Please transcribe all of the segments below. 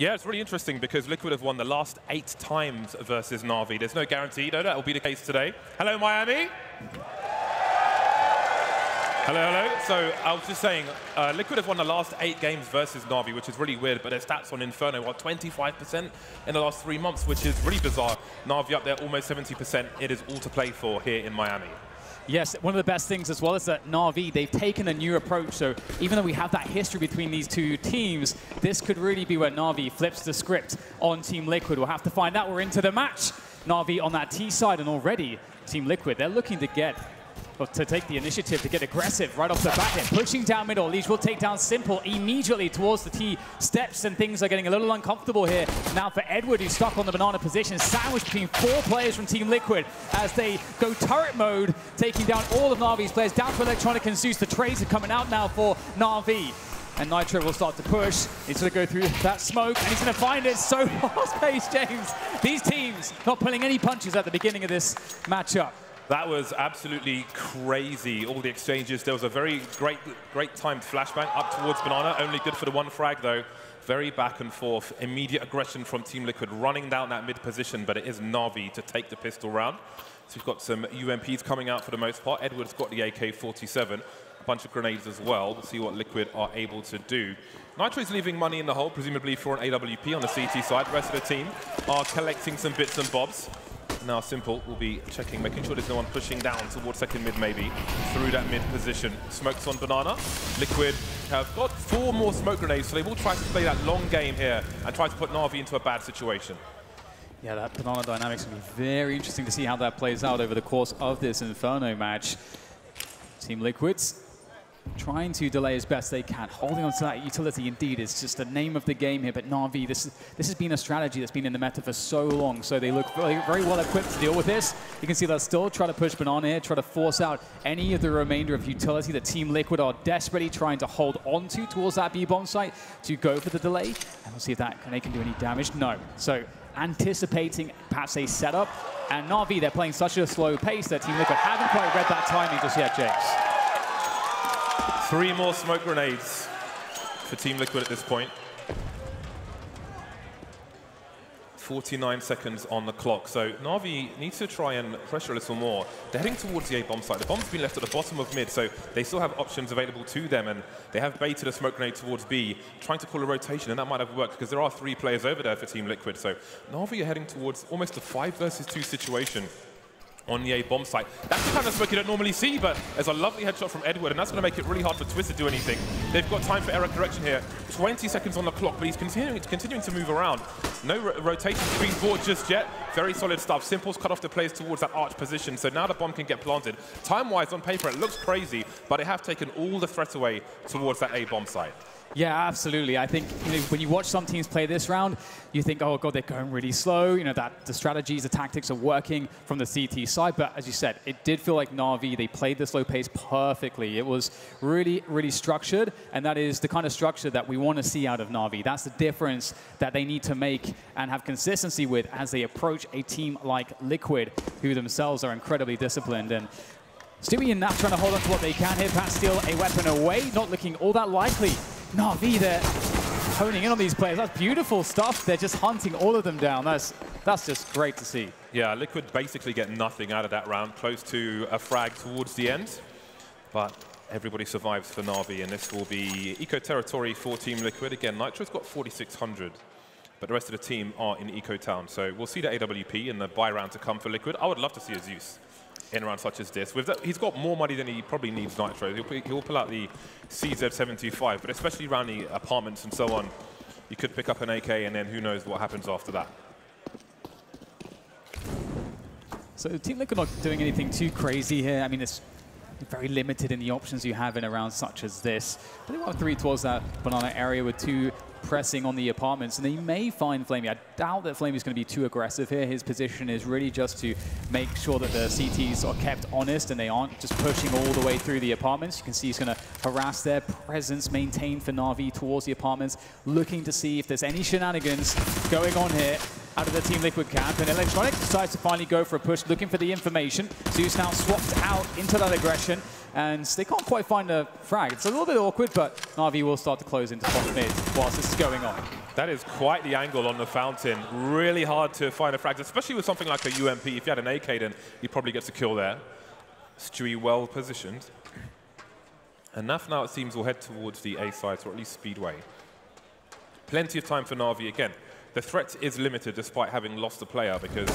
Yeah, it's really interesting because Liquid have won the last 8 times versus NaVi. There's no guarantee, though, that will be the case today. Hello, Miami. Hello, hello. So I was just saying, Liquid have won the last 8 games versus NaVi, which is really weird, but their stats on Inferno are 25% in the last 3 months, which is really bizarre. NaVi up there almost 70%. It is all to play for here in Miami. Yes, one of the best things as well is that NaVi, they've taken a new approach. So even though we have that history between these two teams, this could really be where NaVi flips the script on Team Liquid. We'll have to find out. We're into the match. NaVi on that T side, and already Team Liquid, they're looking to take the initiative, to get aggressive right off the bat here. Pushing down middle, Leech will take down Simple immediately towards the T steps, and things are getting a little uncomfortable here. Now for Edward, who's stuck on the banana position, sandwiched between 4 players from Team Liquid as they go turret mode, taking down all of NaVi's players. Down for Electronic and Zeus. The trades are coming out now for NaVi. And Nitro will start to push. He's going to go through that smoke, and he's going to find it so fast-paced, James. These teams not pulling any punches at the beginning of this matchup. That was absolutely crazy, all the exchanges. There was a very great timed flashbang up towards Banana, only good for the 1 frag though. Very back and forth, immediate aggression from Team Liquid, running down that mid position, but it is NaVi to take the pistol round. So we've got some UMPs coming out for the most part. Edward's got the AK-47, a bunch of grenades as well. We'll see what Liquid are able to do. Nitro's leaving money in the hole, presumably for an AWP on the CT side. The rest of the team are collecting some bits and bobs. Now Simple will be checking, making sure there's no one pushing down towards second mid maybe, through that mid position. Smokes on Banana. Liquid have got 4 more smoke grenades, so they will try to play that long game here and try to put NaVi into a bad situation. Yeah, that Banana dynamics will be very interesting to see how that plays out over the course of this Inferno match. Team Liquid's trying to delay as best they can. Holding on to that utility, indeed, is just the name of the game here. But NaVi, this has been a strategy that's been in the meta for so long, so they look very well equipped to deal with this. You can see they'll still try to push Banana here, try to force out any of the remainder of utility that Team Liquid are desperately trying to hold on to towards that B-bomb site to go for the delay. And we'll see if they can do any damage. No. So anticipating perhaps a setup. And NaVi, they're playing such a slow pace that Team Liquid haven't quite read that timing just yet, James. 3 more smoke grenades for Team Liquid at this point. 49 seconds on the clock. So NaVi needs to try and pressure a little more. They're heading towards the A-bomb site. The bomb's been left at the bottom of mid, so they still have options available to them, and they have baited a smoke grenade towards B, trying to call a rotation, and that might have worked because there are 3 players over there for Team Liquid. So NaVi are heading towards almost a 5 versus 2 situation on the A-bomb site. That's the kind of smoke you don't normally see, but there's a lovely headshot from Edward, and that's going to make it really hard for Twist to do anything. They've got time for error correction here. 20 seconds on the clock, but he's continuing to move around. No rotations being bought just yet. Very solid stuff. Simple's cut off the players towards that arch position, so now the bomb can get planted. Time-wise, on paper, it looks crazy, but they have taken all the threat away towards that A-bomb site. Yeah, absolutely. I think when you watch some teams play this round, you think, oh god, they're going really slow. That the strategies, the tactics are working from the CT side. But as you said, it did feel like NaVi, they played the slow pace perfectly. It was really, really structured, and that is the kind of structure that we want to see out of NaVi. That's the difference that they need to make and have consistency with as they approach a team like Liquid, who themselves are incredibly disciplined. And Stewie and Nat trying to hold on to what they can here. Pat steal a weapon away, not looking all that likely. NaVi, they're honing in on these players. That's beautiful stuff. They're just hunting all of them down. That's just great to see. Yeah, Liquid basically get nothing out of that round, close to a frag towards the end. But everybody survives for NaVi, and this will be eco territory for Team Liquid. Again, Nitro's got 4,600, but the rest of the team are in eco town. So we'll see the AWP in the buy round to come for Liquid. I would love to see a Zeus in a round such as this. With that, he's got more money than he probably needs Nitro. He'll pull out the CZ725, but especially around the apartments and so on, you could pick up an AK, and then who knows what happens after that. So Team Liquid not doing anything too crazy here. I mean, it's very limited in the options you have in a round such as this. But they want 3 towards that banana area with 2 pressing on the apartments, and they may find Flamey. I doubt that Flamey is going to be too aggressive here. His position is really just to make sure that the CTs are kept honest and they aren't just pushing all the way through the apartments. You can see he's going to harass their presence maintained for NaVi towards the apartments, looking to see if there's any shenanigans going on here out of the Team Liquid camp. And Electronic decides to finally go for a push, looking for the information. Zeus now swapped out into that aggression, and they can't quite find a frag. It's a little bit awkward, but NaVi will start to close into top mid whilst this is going on. That is quite the angle on the fountain. Really hard to find a frag, especially with something like a UMP. If you had an AK, then he probably gets a kill there. Stewie well positioned. And NaV now, it seems, will head towards the A side, or at least Speedway. Plenty of time for NaVi. Again, the threat is limited despite having lost a player because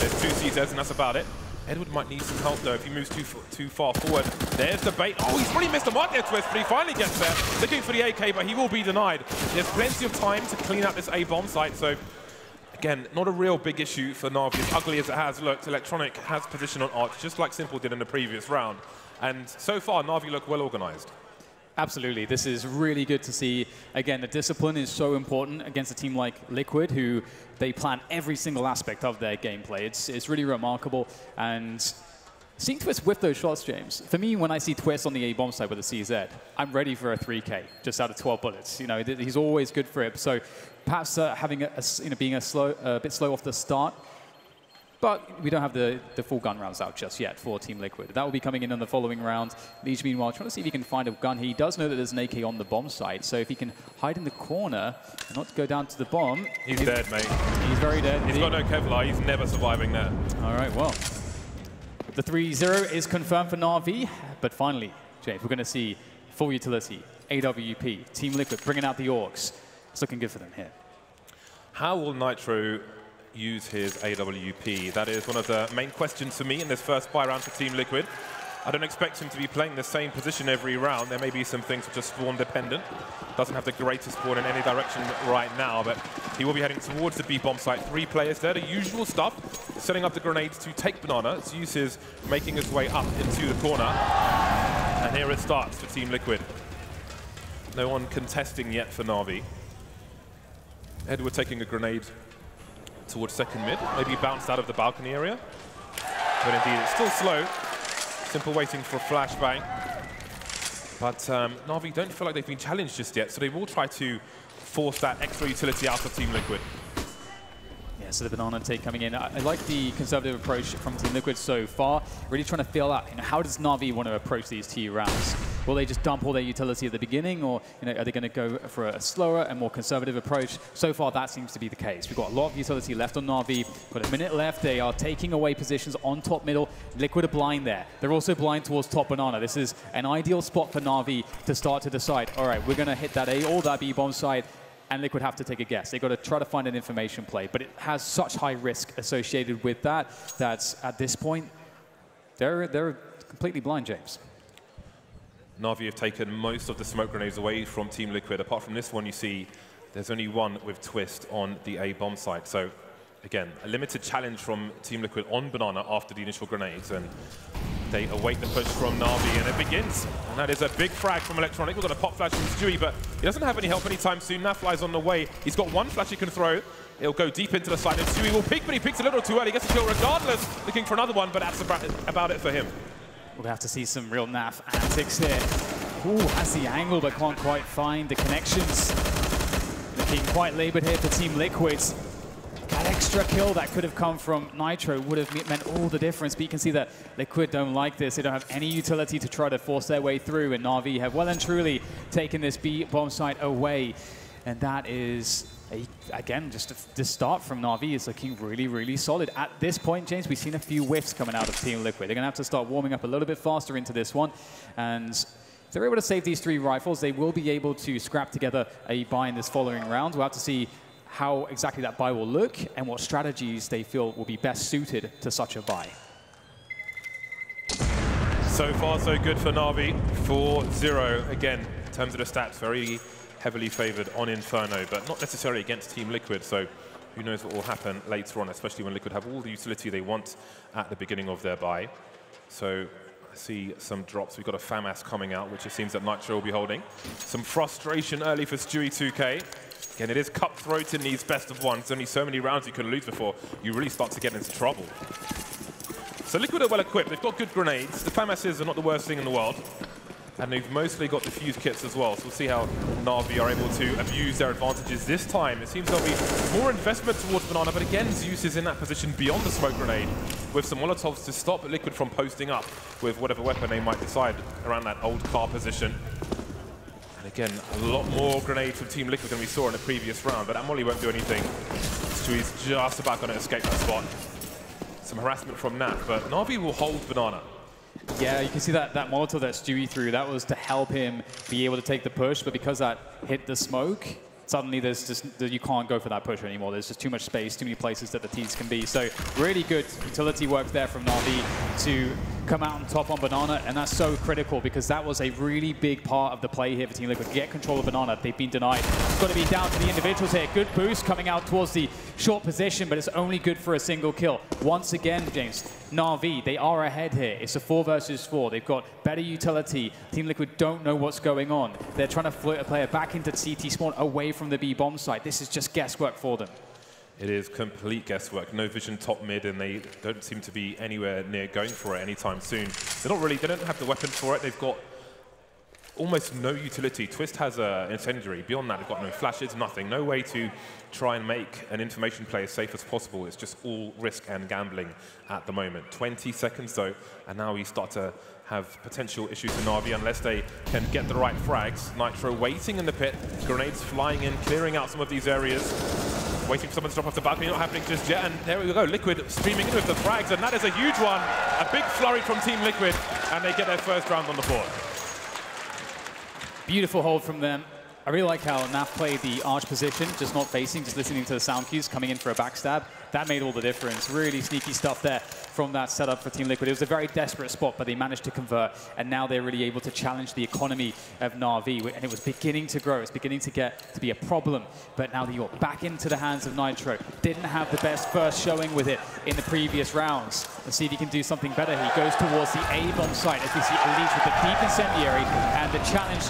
there's 2 CZs and that's about it. Edward might need some help though if he moves too far forward. There's the bait. Oh, he's really missed a mark there, Twist, but he finally gets there. Looking for the AK, but he will be denied. There's plenty of time to clean out this A bomb site, so again, not a real big issue for NaVi. As ugly as it has looked, Electronic has position on Arch, just like Simple did in the previous round. And so far, NaVi look well organized. Absolutely. This is really good to see. Again, the discipline is so important against a team like Liquid, who they plan every single aspect of their gameplay. It's really remarkable. And seeing Twist with those shots, James, for me, when I see Twist on the A bomb side with a CZ, I'm ready for a 3K just out of 12 bullets. You know, he's always good for it. So perhaps having being a bit slow off the start. But we don't have the full gun rounds out just yet for Team Liquid. That will be coming in the following round. Liege, meanwhile, trying to see if he can find a gun. He does know that there's an AK on the bomb site, so if he can hide in the corner and not go down to the bomb... He's dead, mate. He's very dead. He's got no Kevlar. He's never surviving there. All right, well. The 3-0 is confirmed for NaVi, but finally, James, we're going to see full utility, AWP, Team Liquid bringing out the Orcs. It's looking good for them here. How will Nitro use his AWP? That is one of the main questions for me in this first buy round for Team Liquid. I don't expect him to be playing the same position every round. There may be some things which are spawn dependent. Doesn't have the greatest spawn in any direction right now, but he will be heading towards the B bomb site. 3 players there, the usual stuff. Setting up the grenades to take Banana. Its use is making his way up into the corner. And here it starts for Team Liquid. No one contesting yet for NaVi. Edward taking a grenade towards second mid, maybe bounced out of the balcony area. But indeed, it's still slow. Simple waiting for a flashbang. But NaVi don't feel like they've been challenged just yet, so they will try to force that extra utility out of Team Liquid. Yeah, so the banana take coming in. I like the conservative approach from Team Liquid so far. Really trying to feel out, how does NaVi want to approach these T rounds? Will they just dump all their utility at the beginning, or are they going to go for a slower and more conservative approach? So far, that seems to be the case. We've got a lot of utility left on NaVi. Got a minute left. They are taking away positions on top middle. Liquid are blind there. They're also blind towards top banana. This is an ideal spot for NaVi to start to decide, all right, we're going to hit that A or that B bomb site, and Liquid have to take a guess. They've got to try to find an information play, but it has such high risk associated with that at this point, they're completely blind, James. NaVi have taken most of the smoke grenades away from Team Liquid. Apart from this one, you see there's only one with Twist on the A bomb site. So again, a limited challenge from Team Liquid on Banana after the initial grenades, and they await the push from NaVi, and it begins. And that is a big frag from Electronic. We've got a pop flash from Stewie, but he doesn't have any help anytime soon. NaFly's on the way. He's got one flash he can throw. It'll go deep into the side, and Stewie will pick, but he picks a little too early. He gets a kill regardless, looking for another one, but that's about it for him. We'll have to see some real NaV antics here. Ooh, has the angle, but can't quite find the connections. Looking quite labored here for Team Liquid. That extra kill that could have come from Nitro would have meant all the difference, but you can see that Liquid don't like this. They don't have any utility to try to force their way through, and NaVi have well and truly taken this B bomb site away. And that is, again, just the start from NaVi is looking really, really solid. At this point, James, we've seen a few whiffs coming out of Team Liquid. They're going to have to start warming up a little bit faster into this one. And if they're able to save these 3 rifles, they will be able to scrap together a buy in this following round. We'll have to see how exactly that buy will look and what strategies they feel will be best suited to such a buy. So far, so good for NaVi. 4-0. Again, in terms of the stats, very heavily favored on Inferno, but not necessarily against Team Liquid, so who knows what will happen later on, especially when Liquid have all the utility they want at the beginning of their buy. So I see some drops. We've got a FAMAS coming out, which it seems that Nitro will be holding. Some frustration early for Stewie 2K. Again, it is cutthroat in these best of ones. There's only so many rounds you can lose before you really start to get into trouble. So Liquid are well equipped. They've got good grenades. The FAMASs are not the worst thing in the world. And they've mostly got the fuse kits as well. So we'll see how NaVi are able to abuse their advantages this time. It seems there'll be more investment towards Banana, but again, Zeus is in that position beyond the smoke grenade with some Molotovs to stop Liquid from posting up with whatever weapon they might decide around that old car position. And Again, a lot more grenades from Team Liquid than we saw in the previous round, but that molly won't do anything. Stewie's just about going to escape that spot. Some harassment from Nat, but NaVi will hold Banana. Yeah, you can see that Molotov that Stewie threw, that was to help him be able to take the push, but because that hit the smoke, suddenly you can't go for that push anymore. There's just too much space, too many places that the teams can be. So really good utility work there from NaVi to come out on top on Banana, and that's so critical because that was a really big part of the play here for Team Liquid. Get control of Banana. They've been denied. It's got to be down to the individuals here. Good boost coming out towards the short position, but it's only good for a single kill. Once again, James, NaVi, they are ahead here. It's a 4 versus 4. They've got better utility. Team Liquid don't know what's going on. They're trying to float a player back into CT spawn away from the B bomb site. This is just guesswork for them. It is complete guesswork. No vision top mid, and they don't seem to be anywhere near going for it anytime soon. They don't have the weapons for it. They've got almost no utility. Twist has an incendiary. Beyond that, they've got no flashes, nothing. No way to try and make an information play as safe as possible. It's just all risk and gambling at the moment. 20 seconds though, and now we start to have potential issues for NaVi unless they can get the right frags. Nitro waiting in the pit, grenades flying in, clearing out some of these areas. Waiting for someone to drop off the balcony, not happening just yet, and there we go, Liquid streaming in with the frags, and that is a huge one. A big flurry from Team Liquid, and they get their first round on the board. Beautiful hold from them. I really like how NaV played the arch position, just not facing, just listening to the sound cues, coming in for a backstab. That made all the difference. Really sneaky stuff there from that setup for Team Liquid. It was a very desperate spot, but they managed to convert, and now they're really able to challenge the economy of NaVi, and it was beginning to grow. It's beginning to get to be a problem, but now you're back into the hands of Nitro. Didn't have the best first showing with it in the previous rounds. Let's see if he can do something better. He goes towards the A bomb site as we see Elite with the deep incendiary, and the challenge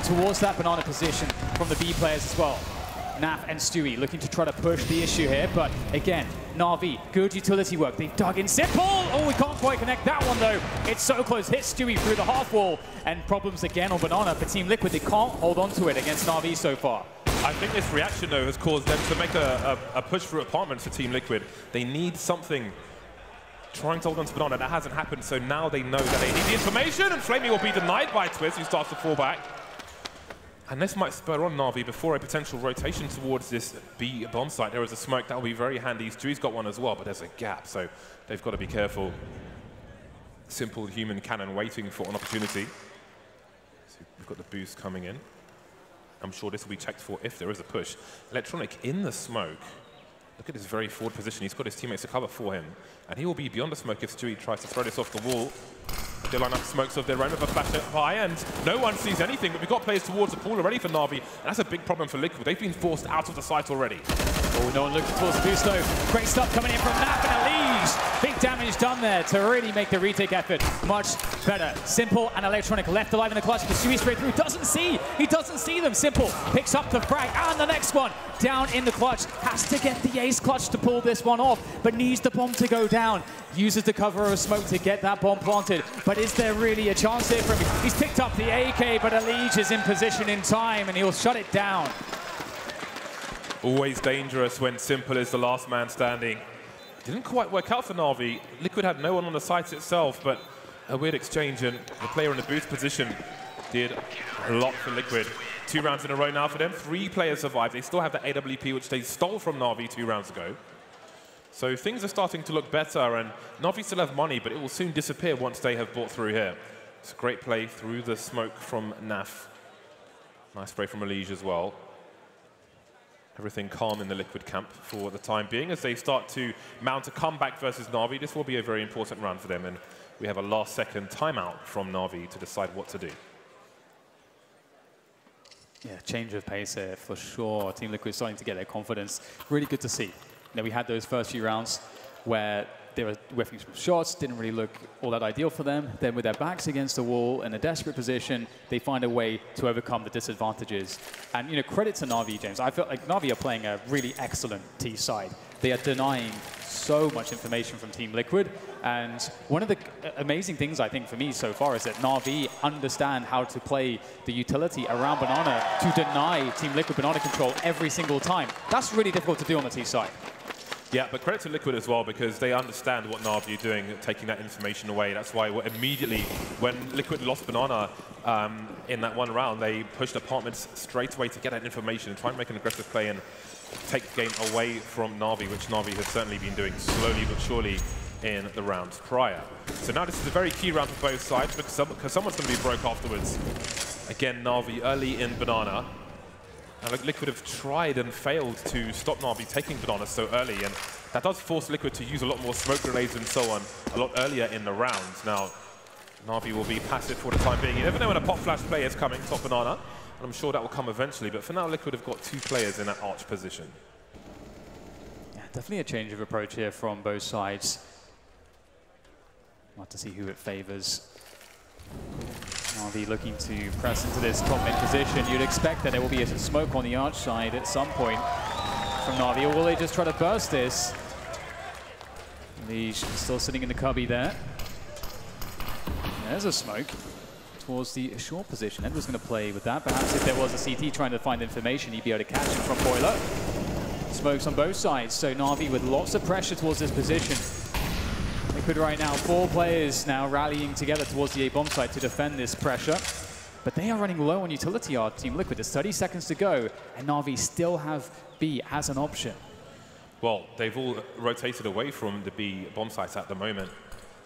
towards that Banana position from the B players as well. NaV and Stewie looking to try to push the issue here, but again, NaVi, good utility work. They've dug in Simple. Oh, we can't quite connect that one though. It's so close. Hits Stewie through the half wall, and problems again on Banana for Team Liquid. They can't hold on to it against NaVi so far. I think this reaction though has caused them to make a push through apartments for Team Liquid. They need something trying to hold on to Banana. That hasn't happened, so now they know that they need the information, and Flamey will be denied by Twist, who starts to fall back. And this might spur on NaVi before a potential rotation towards this B bomb site. There is a smoke that will be very handy. Stewie's got one as well, but there's a gap, so they've got to be careful. Simple human cannon waiting for an opportunity. So we've got the boost coming in. I'm sure this will be checked for if there is a push. Electronic in the smoke. Look at his very forward position. He's got his teammates to cover for him. And he will be beyond the smoke if Stewie tries to throw this off the wall. They line up smokes of their own with a flash up high, and no one sees anything, but we've got players towards the pool already for NaVi, and that's a big problem for Liquid. They've been forced out of the site already. Oh, no one looking towards the boost though. Great stuff coming in from NaV and Elise. Big damage done there to really make the retake effort much better. Simple and Electronic left alive in the clutch, but Stewie straight through. He doesn't see them. Simple picks up the frag, and the next one down in the clutch. Has to get the ace clutch to pull this one off, but needs the bomb to go down. Uses the cover of smoke to get that bomb planted, but is there really a chance here for him? He's picked up the AK, but Elige is in position in time, and he'll shut it down. Always dangerous when Simple is the last man standing. Didn't quite work out for NaVi. Liquid had no one on the site itself, but a weird exchange, and the player in the boost position did a lot for Liquid. 2 rounds in a row now for them. 3 players survived. They still have the AWP, which they stole from NaVi 2 rounds ago. So things are starting to look better, and NaVi still have money, but it will soon disappear once they have bought through here. It's a great play through the smoke from NaV. Nice spray from Elige as well. Everything calm in the Liquid camp for the time being as they start to mount a comeback versus NaVi. This will be a very important round for them, and we have a last-second timeout from NaVi to decide what to do. Yeah, change of pace here for sure. Team Liquid starting to get their confidence. Really good to see. You know, we had those first few rounds where they were whiffing some shots, didn't really look all that ideal for them. Then with their backs against the wall in a desperate position, they find a way to overcome the disadvantages. And, you know, credit to NaVi, James. I felt like NaVi are playing a really excellent T side. They are denying so much information from Team Liquid. And one of the amazing things, I think, for me so far is that NaVi understand how to play the utility around Banana to deny Team Liquid Banana control every single time. That's really difficult to do on the T side. Yeah, but credit to Liquid as well, because they understand what NaVi are doing, taking that information away. That's why immediately, when Liquid lost Banana in that one round, they pushed Apartments straight away to get that information and try and make an aggressive play and take the game away from NaVi, which NaVi has certainly been doing slowly but surely in the rounds prior. So now this is a very key round for both sides, because someone's going to be broke afterwards. Again, NaVi early in Banana. And Liquid have tried and failed to stop NaVi taking Banana so early, and that does force Liquid to use a lot more smoke grenades and so on a lot earlier in the round. Now, NaVi will be passive for the time being. You never know when a pop flash play is coming, top Banana, and I'm sure that will come eventually, but for now, Liquid have got 2 players in that arch position. Yeah, definitely a change of approach here from both sides. We'll have to see who it favors. NaVi looking to press into this top mid position. You'd expect that there will be a smoke on the arch side at some point from NaVi, or will they just try to burst this? Leash still sitting in the cubby there. There's a smoke towards the short position. Edward's going to play with that. Perhaps if there was a CT trying to find information, he'd be able to catch it from Boiler. Smokes on both sides, so NaVi with lots of pressure towards this position. Liquid right now, 4 players now rallying together towards the A-bomb site to defend this pressure. But they are running low on utility, our Team Liquid. There's 30 seconds to go, and NaVi still have B as an option. Well, they've all rotated away from the B bomb sites at the moment.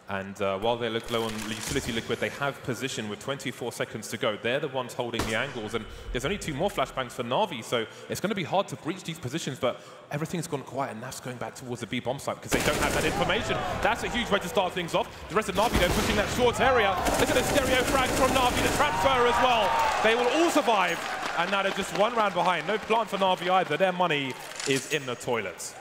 And while they look low on utility Liquid, they have position with 24 seconds to go. They're the ones holding the angles, and there's only 2 more flashbangs for NaVi, so it's going to be hard to breach these positions, but everything's gone quiet, and NAF's going back towards the B bomb site because they don't have that information. That's a huge way to start things off. The rest of NaVi, though, pushing that short area. Look at the stereo frag from NaVi, the transfer as well. They will all survive, and now they're just 1 round behind. No plan for NaVi either. Their money is in the toilets.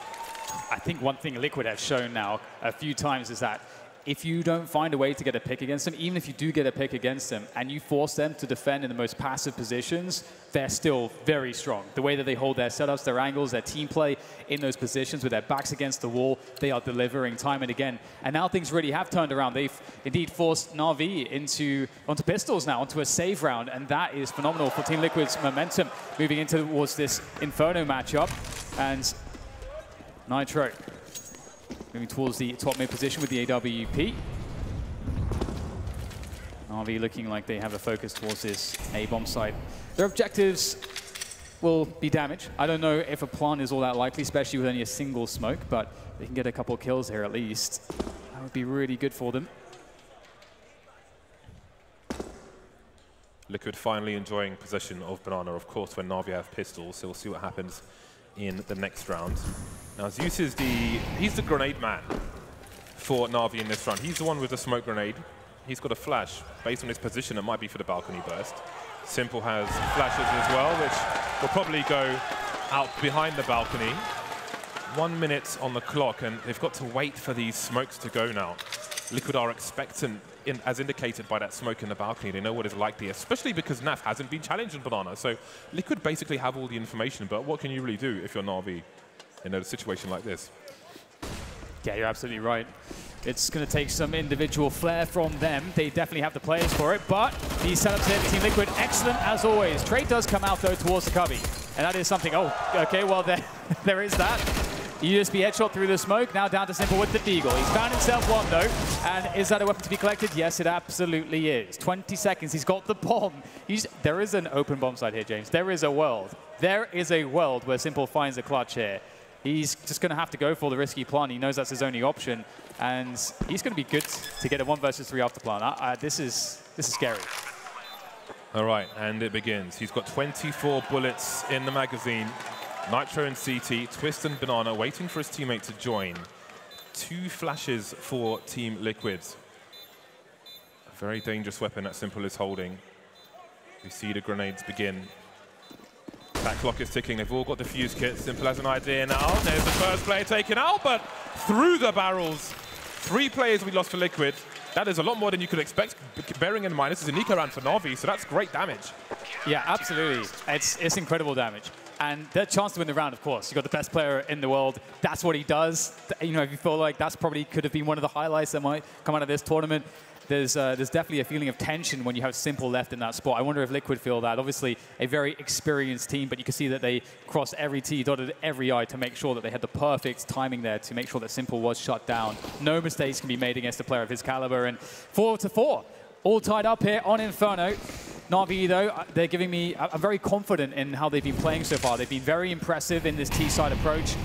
I think one thing Liquid have shown now a few times is that if you don't find a way to get a pick against them, even if you do get a pick against them, and you force them to defend in the most passive positions, they're still very strong. The way that they hold their setups, their angles, their team play in those positions with their backs against the wall, they are delivering time and again. And now things really have turned around. They've indeed forced NaVi onto pistols now, onto a save round, and that is phenomenal for Team Liquid's momentum moving into towards this Inferno matchup. And Nitro moving towards the top mid position with the AWP. NaVi looking like they have a focus towards this A-bomb site. Their objectives will be damage. I don't know if a plant is all that likely, especially with only a single smoke, but they can get a couple of kills here at least. That would be really good for them. Liquid finally enjoying possession of Banana, of course, when NaVi have pistols, so we'll see what happens in the next round. Now Zeus is he's the grenade man for NaVi in this round. He's the one with the smoke grenade. He's got a flash. Based on his position, it might be for the balcony burst. Simple has flashes as well, which will probably go out behind the balcony. 1 minute on the clock, and they've got to wait for these smokes to go now. Liquid are expectant, as indicated by that smoke in the balcony. They know what is likely, especially because NAF hasn't been challenged in Banana. So Liquid basically have all the information, but what can you really do if you're NaVi in a situation like this? Yeah, you're absolutely right. It's going to take some individual flair from them. They definitely have the players for it, but these setups here, Team Liquid, excellent as always. Trade does come out, though, towards the cubby, and that is something. Oh, okay, well, there is that. USB headshot through the smoke, now down to Simple with the Deagle. He's found himself one, though, and is that a weapon to be collected? Yes, it absolutely is. 20 seconds, he's got the bomb. There is an open bomb site here, James. There is a world. There is a world where Simple finds a clutch here. He's just going to have to go for the risky plant. He knows that's his only option, and he's going to be good to get a 1 versus 3 after plant. This is scary. All right, and it begins. He's got 24 bullets in the magazine. Nitro and CT, Twist and Banana waiting for his teammate to join. 2 flashes for Team Liquid. A very dangerous weapon that Simple is holding. We see the grenades begin. That clock is ticking. They've all got the fuse kits. Simple has an idea now. There's the first player taken out, but through the barrels. 3 players we lost for Liquid. That is a lot more than you could expect, bearing in mind this is a Nico round for NaVi, so that's great damage. Yeah, absolutely. It's incredible damage. And the chance to win the round, of course. You've got the best player in the world. That's what he does. You know, if you feel like that's probably could have been one of the highlights that might come out of this tournament, there's definitely a feeling of tension when you have Simple left in that spot. I wonder if Liquid feel that. Obviously, a very experienced team, but you can see that they crossed every T, dotted every I to make sure that they had the perfect timing there to make sure that Simple was shut down. No mistakes can be made against a player of his caliber. And 4-4, all tied up here on Inferno. NaVi, though, they're giving me... I'm very confident in how they've been playing so far. They've been very impressive in this T-side approach.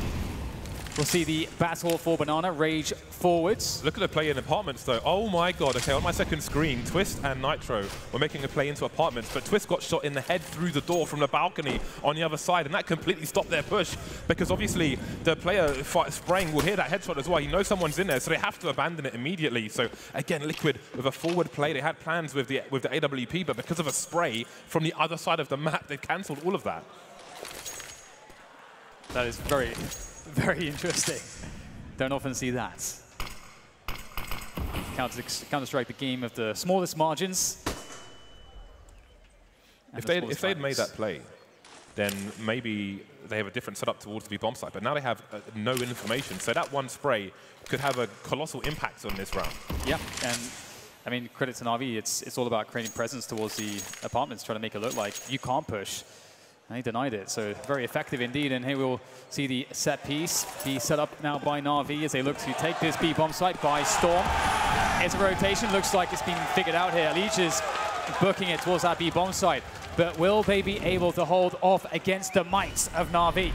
We'll see the battle for Banana rage forwards. Look at the play in apartments, though. Oh my god. Okay, on my second screen, Twist and Nitro were making a play into apartments, but Twist got shot in the head through the door from the balcony on the other side, and that completely stopped their push, because obviously the player spraying will hear that headshot as well. He knows someone's in there, so they have to abandon it immediately. So again, Liquid with a forward play. They had plans with the AWP, but because of a spray from the other side of the map, they've cancelled all of that. That is very... very interesting. Don't often see that. Counter-Strike, the game of the smallest margins. If they'd made that play, then maybe they have a different setup towards the B-bomb site. But now they have no information. So that one spray could have a colossal impact on this round. Yeah, and I mean, credit to NaVi. It's all about creating presence towards the apartments, trying to make it look like you can't push. And he denied it, so very effective indeed. And here we'll see the set piece be set up now by NaVi as they look to take this B-bomb site by storm. It's a rotation, looks like it's been figured out here. Leech is booking it towards that B-bomb site, but will they be able to hold off against the might of NaVi?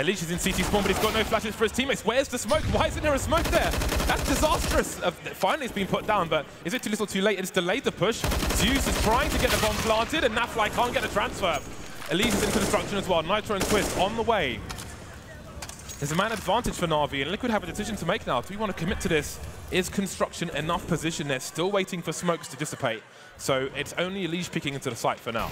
Leech is in CT spawn, but he's got no flashes for his teammates. Where's the smoke? Why isn't there a smoke there? That's disastrous. Finally, it's been put down, but is it too little too late? It's delayed the push. Zeus is trying to get the bomb planted, and NaFly can't get the transfer. Elise is into destruction as well. Nitro and Twist on the way. There's a man advantage for NaVi, and Liquid have a decision to make now. Do we want to commit to this? Is construction enough position? They're still waiting for smokes to dissipate. So it's only Elise picking into the site for now.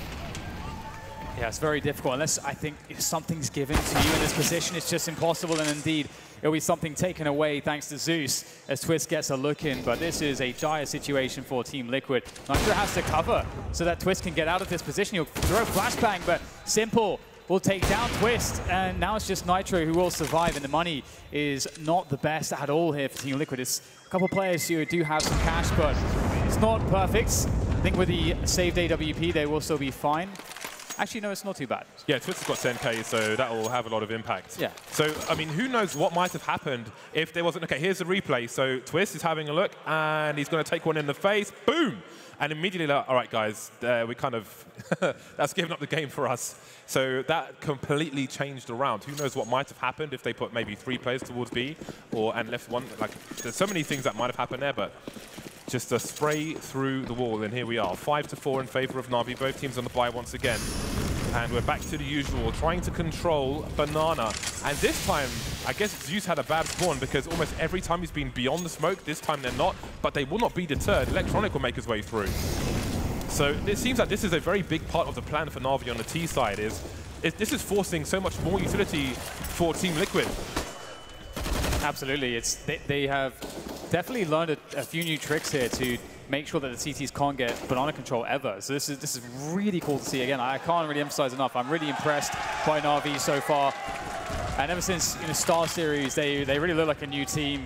Yeah, it's very difficult. Unless I think if something's given to you in this position, it's just impossible. And indeed, it'll be something taken away thanks to Zeus as Twist gets a look in. But this is a dire situation for Team Liquid. Nitro has to cover so that Twist can get out of this position. He'll throw a flashbang, but Simple will take down Twist. And now it's just Nitro who will survive. And the money is not the best at all here for Team Liquid. It's a couple players who do have some cash, but it's not perfect. I think with the saved AWP, they will still be fine. Actually, no, it's not too bad. Yeah, Twist's got 10K, so that will have a lot of impact. Yeah. So, I mean, who knows what might have happened if there wasn't... Okay, here's the replay. So Twist is having a look, and he's going to take one in the face. Boom! And immediately, like, all right, guys, we kind of... that's given up the game for us. So that completely changed the round. Who knows what might have happened if they put maybe 3 players towards B and left one... Like, there's so many things that might have happened there, but... Just a spray through the wall, and here we are. 5-4 in favor of NaVi. Both teams on the buy once again. And we're back to the usual, trying to control Banana. And this time, I guess Zeus had a bad spawn, because almost every time he's been beyond the smoke, this time they're not. But they will not be deterred. Electronic will make his way through. So it seems like this is a very big part of the plan for NaVi on the T side. This is forcing so much more utility for Team Liquid. Absolutely. They have definitely learned a few new tricks here to make sure that the CTs can't get banana control ever. So this is really cool to see. Again, I can't really emphasize enough. I'm really impressed by NaVi so far. And ever since Star Series, they really look like a new team.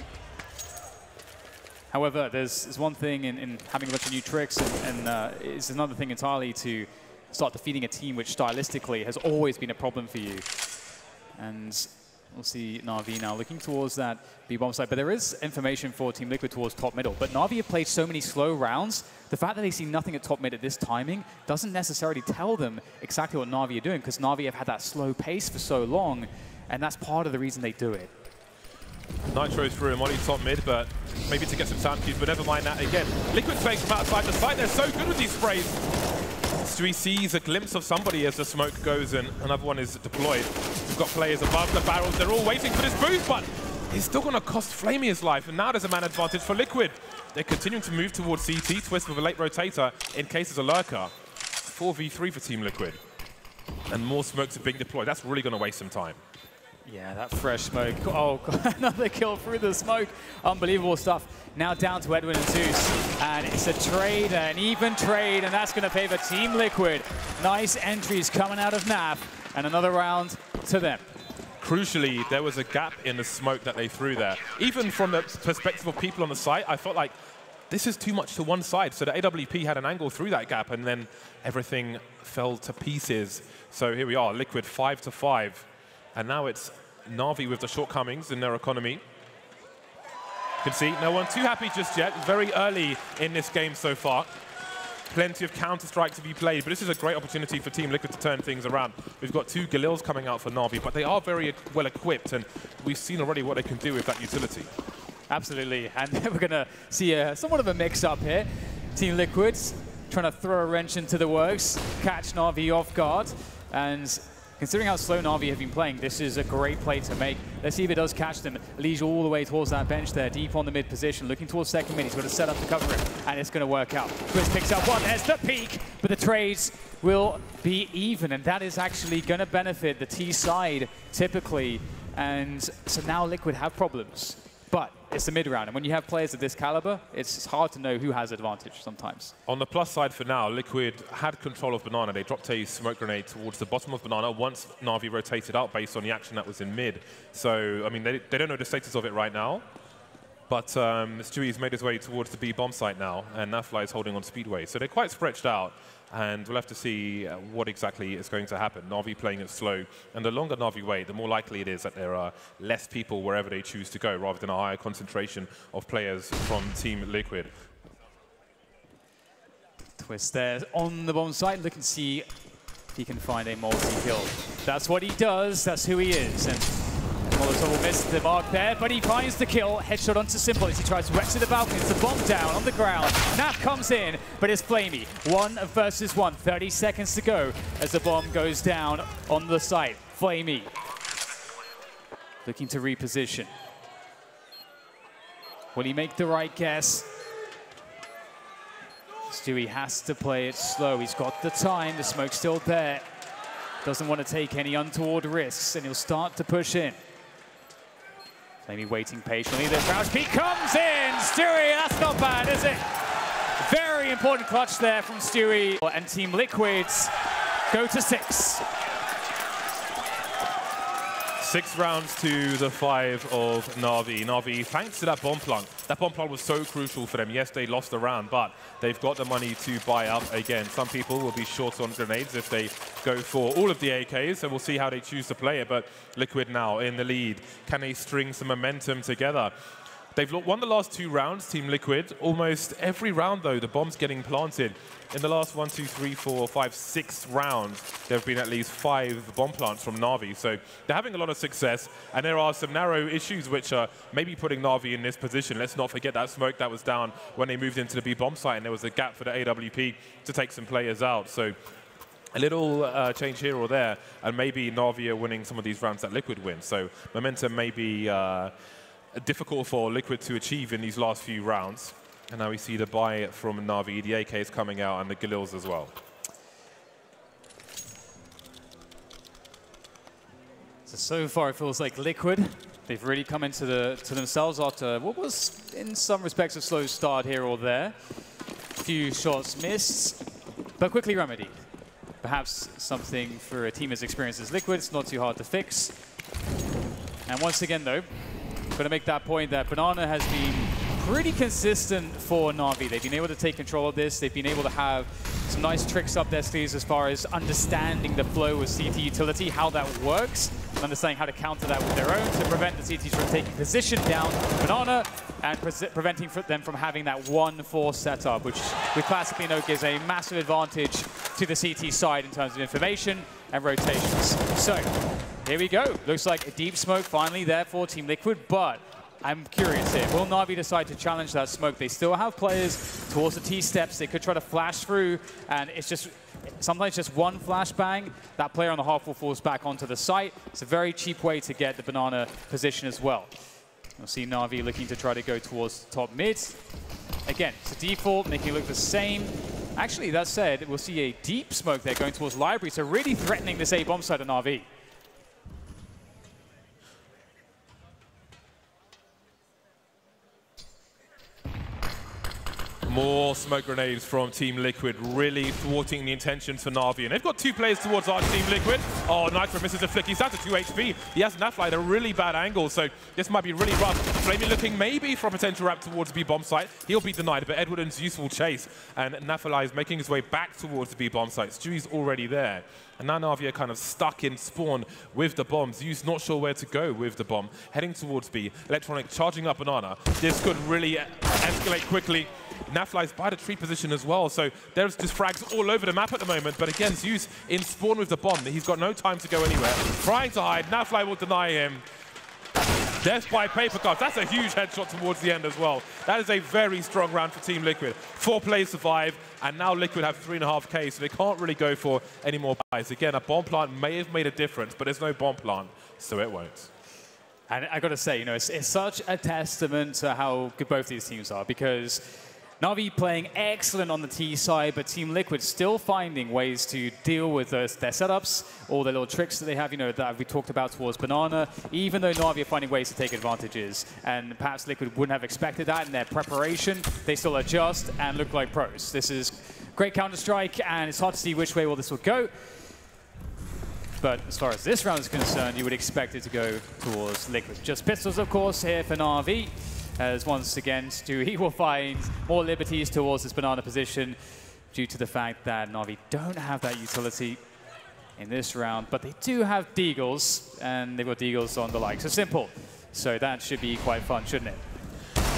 However, there's one thing in having a bunch of new tricks, and it's another thing entirely to start defeating a team which stylistically has always been a problem for you. And we'll see NaVi now looking towards that B-bomb side. But there is information for Team Liquid towards top middle. But NaVi have played so many slow rounds. The fact that they see nothing at top mid at this timing doesn't necessarily tell them exactly what NaVi are doing, because NaVi have had that slow pace for so long. And that's part of the reason they do it. Nitro's through a molly top mid, but maybe to get some sound cues, but never mind that again. Liquid playing from outside the site. They're so good with these sprays. So he sees a glimpse of somebody as the smoke goes, and another one is deployed. We've got players above the barrels. They're all waiting for this boost, but he's still going to cost Flamey his life. And now there's a man advantage for Liquid. They're continuing to move towards CT. Twist with a late rotator in case there's a lurker. 4v3 for Team Liquid. And more smokes are being deployed. That's really going to waste some time. Yeah, that fresh smoke. Oh, God, another kill through the smoke. Unbelievable stuff. Now down to Edwin and Zeus. And it's a trade, an even trade, and that's going to favor Team Liquid. Nice entries coming out of Nav. And another round to them. Crucially, there was a gap in the smoke that they threw there. Even from the perspective of people on the site, I felt like this is too much to one side. So the AWP had an angle through that gap, and then everything fell to pieces. So here we are, Liquid 5-5. And now it's NaVi with the shortcomings in their economy. You can see no one too happy just yet. Very early in this game so far. Plenty of counter-strikes to be played, but this is a great opportunity for Team Liquid to turn things around. We've got 2 Galils coming out for NaVi, but they are very well equipped, and we've seen already what they can do with that utility. Absolutely, and we're going to see somewhat of a mix-up here. Team Liquid trying to throw a wrench into the works, catch NaVi off guard, and considering how slow NaVi have been playing, this is a great play to make. Let's see if it does catch them. Leash all the way towards that bench there, deep on the mid position, looking towards second mid. He's got to set up to cover it, and it's going to work out. Chris picks up one, there's the peak, but the trades will be even, and that is actually going to benefit the T side typically. And so now Liquid have problems. But it's the mid-round, and when you have players of this caliber, it's hard to know who has advantage sometimes. On the plus side for now, Liquid had control of Banana. They dropped a smoke grenade towards the bottom of Banana once NaVi rotated out based on the action that was in mid. So, I mean, they don't know the status of it right now. But Stewie's made his way towards the B bomb site now, and NaFly is holding on Speedway. So they're quite stretched out, and we'll have to see what exactly is going to happen. NaVi playing it slow, and the longer NaVi wait, the more likely it is that there are less people wherever they choose to go, rather than a higher concentration of players from Team Liquid. Twist there on the bomb site, look and see if he can find a multi-kill. That's what he does, that's who he is. And Molotov will miss the mark there, but he finds the kill. Headshot onto Simple as he tries to exit the balcony. It's the bomb down on the ground. Naf comes in, but it's Flamey. 1 versus 1, 30 seconds to go as the bomb goes down on the site. Flamey looking to reposition. Will he make the right guess? Stewie has to play it slow. He's got the time, the smoke's still there. Doesn't want to take any untoward risks, and he'll start to push in. Maybe waiting patiently. The crouch peek comes in. Stewie, that's not bad, is it? Very important clutch there from Stewie. And Team Liquids go to 6. 6 rounds to the 5 of NaVi. NaVi, thanks to that bomb plant. That bomb plant was so crucial for them. Yes, they lost the round, but they've got the money to buy up again. Some people will be short on grenades if they go for all of the AKs, so we'll see how they choose to play it. But Liquid now in the lead. Can they string some momentum together? They've won the last 2 rounds, Team Liquid. Almost every round, though, the bomb's getting planted. In the last 1, 2, 3, 4, 5, 6 rounds, there have been at least 5 bomb plants from NaVi. So they're having a lot of success, and there are some narrow issues which are maybe putting NaVi in this position. Let's not forget that smoke that was down when they moved into the B bomb site, and there was a gap for the AWP to take some players out. So a little change here or there, and maybe NaVi are winning some of these rounds that Liquid win. So momentum may be difficult for Liquid to achieve in these last few rounds. And now we see the buy from NaVi, the AK is coming out, and the Galils as well. So far it feels like Liquid, they've really come into themselves after what was in some respects a slow start here or there. A few shots missed, but quickly remedied. Perhaps something for a team as experienced as Liquid, it's not too hard to fix. And once again though, I'm going to make that point that Banana has been pretty consistent for NaVi. They've been able to take control of this. They've been able to have some nice tricks up their sleeves as far as understanding the flow of CT utility, how that works, and understanding how to counter that with their own to prevent the CTs from taking position down Banana and preventing them from having that 1-4 setup, which we classically know gives a massive advantage to the CT side in terms of information and rotations. So here we go. Looks like a deep smoke finally there for Team Liquid, but I'm curious here. Will NaVi decide to challenge that smoke? They still have players towards the T-steps. They could try to flash through, and it's just sometimes just one flashbang. That player on the half wall falls back onto the site. It's a very cheap way to get the Banana position as well. We'll see NaVi looking to try to go towards top mid. Again, it's a default, making it look the same. Actually, that said, we'll see a deep smoke there going towards Library, so really threatening this A-bomb side of NaVi. More smoke grenades from Team Liquid, really thwarting the intentions for NaVi. And they've got 2 players towards our Team Liquid. Oh, Nitro misses a flick. He's down to 2 HP. He has NaVi at a really bad angle, so this might be really rough. Flamey looking maybe for a potential wrap towards B bomb site. He'll be denied, but Edward and Zeus will chase. And NaVi is making his way back towards the B bomb site. Stewie's already there. And now NaVi are kind of stuck in spawn with the bomb. Zeus not sure where to go with the bomb. Heading towards B. Electronic charging up Banana. This could really escalate quickly. NaVi's by the tree position as well, so there's just frags all over the map at the moment. But again, Zeus in spawn with the bomb. He's got no time to go anywhere. Trying to hide. NaVi will deny him. Death by paper cuts. That's a huge headshot towards the end as well. That is a very strong round for Team Liquid. 4 players survive, and now Liquid have 3.5K, so they can't really go for any more buys. Again, a bomb plant may have made a difference, but there's no bomb plant, so it won't. And I got to say, you know, it's such a testament to how good both these teams are, because NaVi playing excellent on the T side, but Team Liquid still finding ways to deal with their setups, all the little tricks that they have, you know, that we talked about towards Banana, even though NaVi are finding ways to take advantages. And perhaps Liquid wouldn't have expected that in their preparation. They still adjust and look like pros. This is great Counter-Strike, and it's hard to see which way this will go. But as far as this round is concerned, you would expect it to go towards Liquid. Just pistols, of course, here for NaVi. As once again, Stewie will find more liberties towards this Banana position due to the fact that NaVi don't have that utility in this round, but they do have Deagles, and they've got Deagles on the like. So simple. So that should be quite fun, shouldn't it?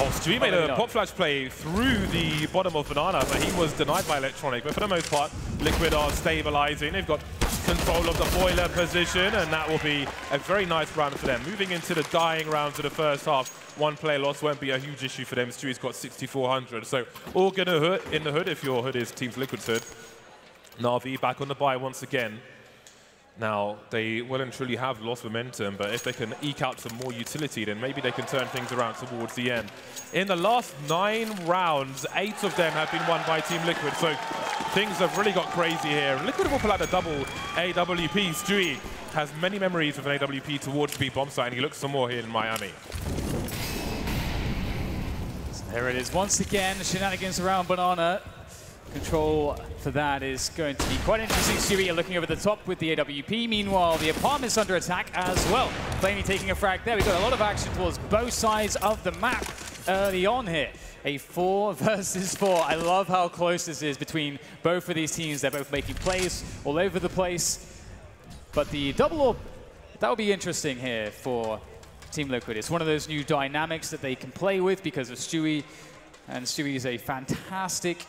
Oh, Stewie made a pop flash play through the bottom of Banana, but he was denied by Electronic. But for the most part, Liquid are stabilizing. They've got control of the boiler position, and that will be a very nice round for them. Moving into the dying rounds of the first half, 1 player loss won't be a huge issue for them. Stewie's got 6,400, so all good in the hood if your hood is Team Liquid's hood. NaVi back on the buy once again. Now, they well and truly have lost momentum, but if they can eke out some more utility, then maybe they can turn things around towards the end. In the last 9 rounds, 8 of them have been won by Team Liquid, so things have really got crazy here. Liquid will pull out a double AWP. Stewie has many memories of an AWP towards the bomb site, and he looks some more here in Miami. So there it is. Once again, the shenanigans around Banana. Control for that is going to be quite interesting. Stewie looking over the top with the AWP. Meanwhile, the apartment's under attack as well. Flamey taking a frag there. We've got a lot of action towards both sides of the map early on here. A 4 versus 4. I love how close this is between both of these teams. They're both making plays all over the place. But the double orb, that will be interesting here for Team Liquid. It's one of those new dynamics that they can play with because of Stewie. And Stewie is a fantastic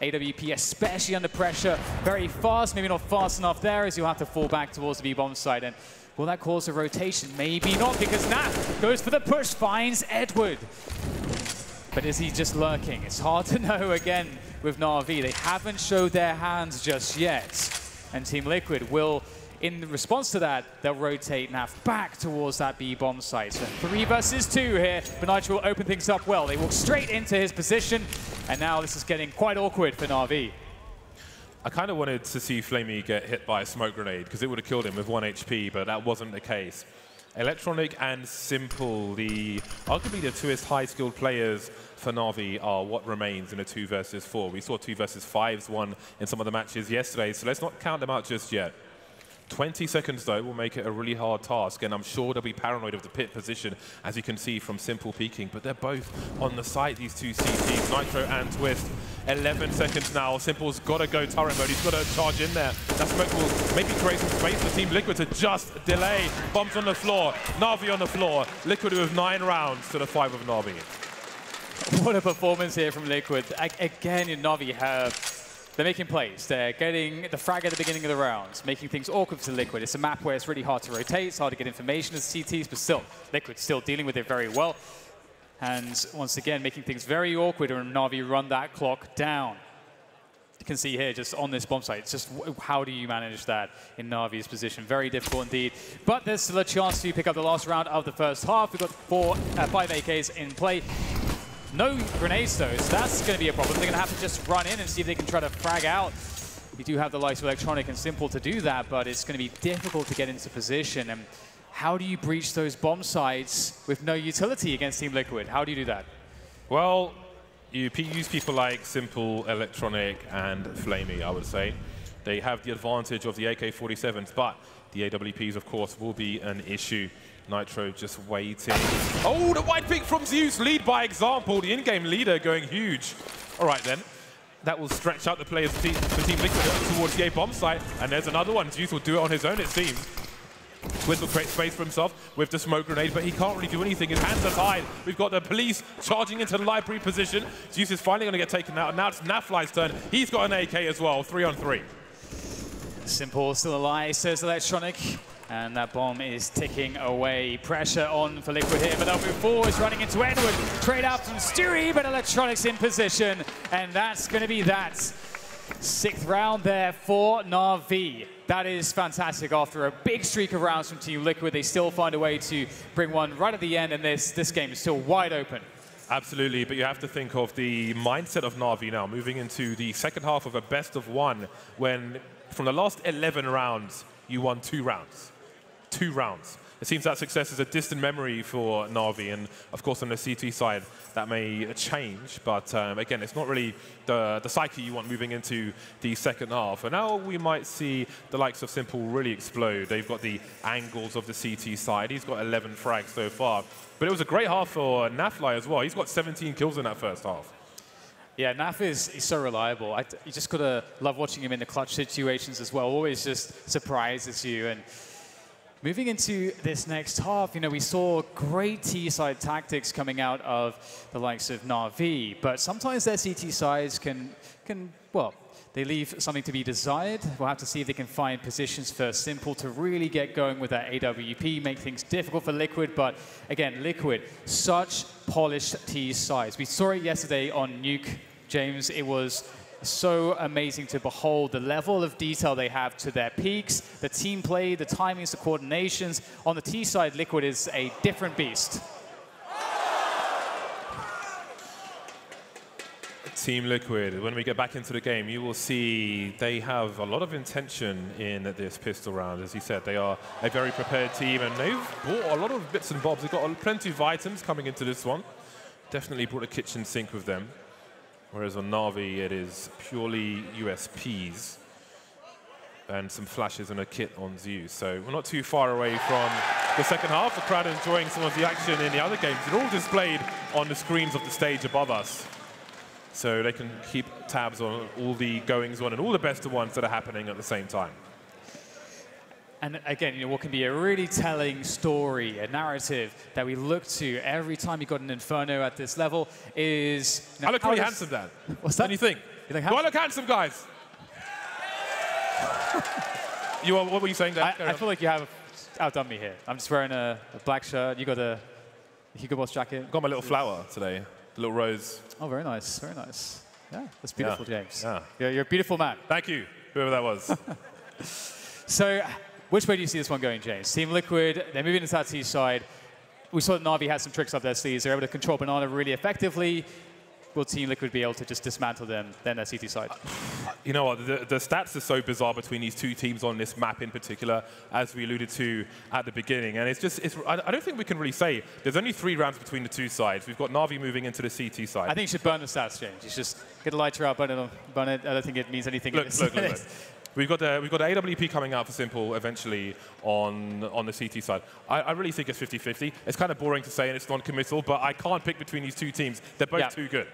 AWP, especially under pressure. Very fast, maybe not fast enough there, as you'll have to fall back towards the B-bomb side. And will that cause a rotation? Maybe not, because Nat goes for the push, finds Edward. But is he just lurking? It's hard to know again with NaVi. They haven't showed their hands just yet. And Team Liquid will, in response to that, they'll rotate Nat back towards that B-bomb site. So 3 versus 2 here, but Nitro will open things up well. They walk straight into his position, and now this is getting quite awkward for NaVi. I kind of wanted to see Flamey get hit by a smoke grenade, because it would have killed him with 1 HP, but that wasn't the case. Electronic and Simple, arguably the 2 high-skilled players for NaVi, are what remains in a 2 versus 4. We saw 2 versus 5s won in some of the matches yesterday, so let's not count them out just yet. 20 seconds, though, will make it a really hard task, and I'm sure they'll be paranoid of the pit position, as you can see from Simple peeking. But they're both on the site, these 2 CTs, Nitro and Twist. 11 seconds now. Simple's got to go turret mode. He's got to charge in there. That smoke will maybe create some space for Team Liquid to just delay. Bombs on the floor. NaVi on the floor. Liquid with 9 rounds to the 5 of NaVi. What a performance here from Liquid. Again, NaVi they're making plays. They're getting the frag at the beginning of the round, making things awkward for Liquid. It's a map where it's really hard to rotate, it's hard to get information as CTs, but still, Liquid's still dealing with it very well. And once again, making things very awkward when NaVi run that clock down. You can see here, just on this bomb site, it's just how do you manage that in NaVi's position? Very difficult indeed. But there's still a chance to pick up the last round of the first half. We've got 5 AKs in play. No grenades though, so that's going to be a problem. They're going to have to just run in and see if they can try to frag out. You do have the likes of Electronic and Simple to do that, but it's going to be difficult to get into position. And how do you breach those bomb sites with no utility against Team Liquid? How do you do that? Well, You use people like Simple, Electronic, and Flamey, I would say. They have the advantage of the AK-47s, but the AWPs, of course, will be an issue. Nitro just waiting. Oh, the wide pick from Zeus, lead by example. The in-game leader going huge. All right, then. That will stretch out the players for Team Liquid towards the A-bomb site, and there's another one. Zeus will do it on his own, it seems. Twist will create space for himself with the smoke grenade, but he can't really do anything. His hands are tied. We've got the police charging into the library position. Zeus is finally going to get taken out. Now it's NaFly's turn. He's got an AK as well, 3-on-3. Simple still alive, says Electronic. And that bomb is ticking away. Pressure on for Liquid here, but they'll move forward, running into Edward. Trade out from Stewie, but Electronic's in position. And that's going to be that. 6th round there for NaVi. That is fantastic. After a big streak of rounds from Team Liquid, they still find a way to bring one right at the end, and this game is still wide open. Absolutely, but you have to think of the mindset of NaVi now, moving into the second half of a best-of-1, when from the last 11 rounds, you won 2 rounds. 2 rounds. It seems that success is a distant memory for NaVi, and of course on the CT side that may change, but again, it's not really the psyche you want moving into the second half. And now we might see the likes of Simple really explode. They've got the angles of the CT side. He's got 11 frags so far, but it was a great half for NaFly as well. He's got 17 kills in that first half. Yeah, Naf is so reliable. You just gotta love watching him in the clutch situations as well. Always just surprises you. And moving into this next half, you know, we saw great T-side tactics coming out of the likes of NaVi, but sometimes their CT sides can well, they leave something to be desired. We'll have to see if they can find positions for Simple to really get going with that AWP, make things difficult for Liquid. But again, Liquid, such polished T-sides. We saw it yesterday on Nuke, James. It was so amazing to behold the level of detail they have to their peaks, the team play, the timings, the coordinations. On the T side, Liquid is a different beast. Team Liquid, when we get back into the game, you will see they have a lot of intention in this pistol round. As you said, they are a very prepared team, and they've bought a lot of bits and bobs. They've got plenty of items coming into this one. Definitely brought a kitchen sink with them. Whereas on NaVi, it is purely USPs and some flashes and a kit on Zeus. So we're not too far away from the second half. The crowd enjoying some of the action in the other games. It's all displayed on the screens of the stage above us. So they can keep tabs on all the goings on and all the best of ones that are happening at the same time. And again, you know, what can be a really telling story, a narrative that we look to every time you got an Inferno at this level is... I look really handsome, Dan. What's that? What do you think? You think do I look handsome, guys? What were you saying, Dan? I feel like you have outdone me here. I'm just wearing a black shirt. You got a Hugo Boss jacket. I've got my little flower today, the little rose. Oh, very nice, very nice. Yeah, that's beautiful, yeah. James. Yeah. You're a beautiful man. Thank you, whoever that was. So, which way do you see this one going, James? Team Liquid, they're moving into that T side. We saw that NaVi had some tricks up their sleeves. They're able to control Banana really effectively. Will Team Liquid be able to just dismantle them, then their CT side? You know what, the stats are so bizarre between these two teams on this map in particular, as we alluded to at the beginning. And it's just, I don't think we can really say. There's only 3 rounds between the two sides. We've got NaVi moving into the CT side. I think you should burn the stats, James. You should just get a lighter out, burn it. I don't think it means anything. Look. We've got the AWP coming out for Simple eventually on the CT side. I really think it's 50-50. It's kind of boring to say and it's non-committal, but I can't pick between these two teams. They're both too good.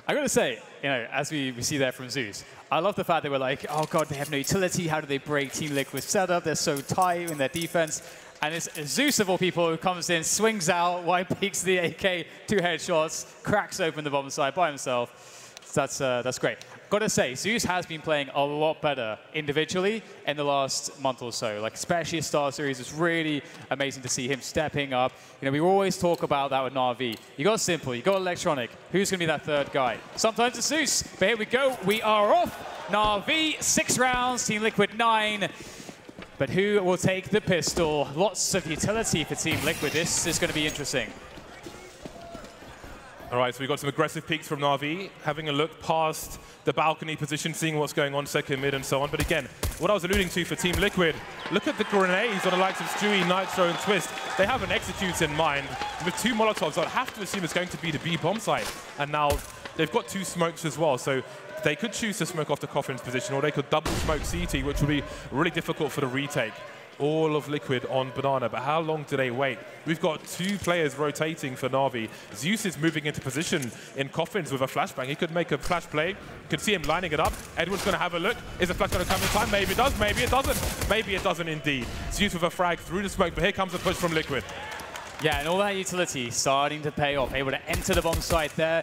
I got to say, you know, as we see there from Zeus, I love the fact they were like, oh god, they have no utility. How do they break Team Liquid's setup? They're so tight in their defense. And it's Zeus of all people who comes in, swings out, wide peaks the AK, 2 headshots, cracks open the bottom side by himself. That's great. Got to say, Zeus has been playing a lot better individually in the last month or so. Like, especially his Star Series, it's really amazing to see him stepping up. You know, we always talk about that with NaVi. You got Simple, you got Electronic. Who's going to be that third guy? Sometimes it's Zeus, but here we go. We are off. NaVi, 6 rounds, Team Liquid 9. But who will take the pistol? Lots of utility for Team Liquid. This is going to be interesting. All right, so we've got some aggressive peeks from NaVi, having a look past the balcony position, seeing what's going on second mid and so on. But again, what I was alluding to for Team Liquid, look at the grenades on the likes of Stewie, Nitro, and Twist. they have an execute in mind. With 2 Molotovs, I'd have to assume it's going to be the B bomb site. And now they've got 2 smokes as well, so they could choose to smoke off the Coffin's position, or they could double smoke CT, which would be really difficult for the retake. All of Liquid on Banana, but how long do they wait? We've got 2 players rotating for Na'Vi. Zeus is moving into position in Coffins with a flashbang. He could make a flash play. You can see him lining it up. Edward's going to have a look. Is the flash going to come in time? Maybe it does, maybe it doesn't. Maybe it doesn't indeed. Zeus with a frag through the smoke, but here comes a push from Liquid. Yeah, and all that utility starting to pay off. Able to enter the bomb site there.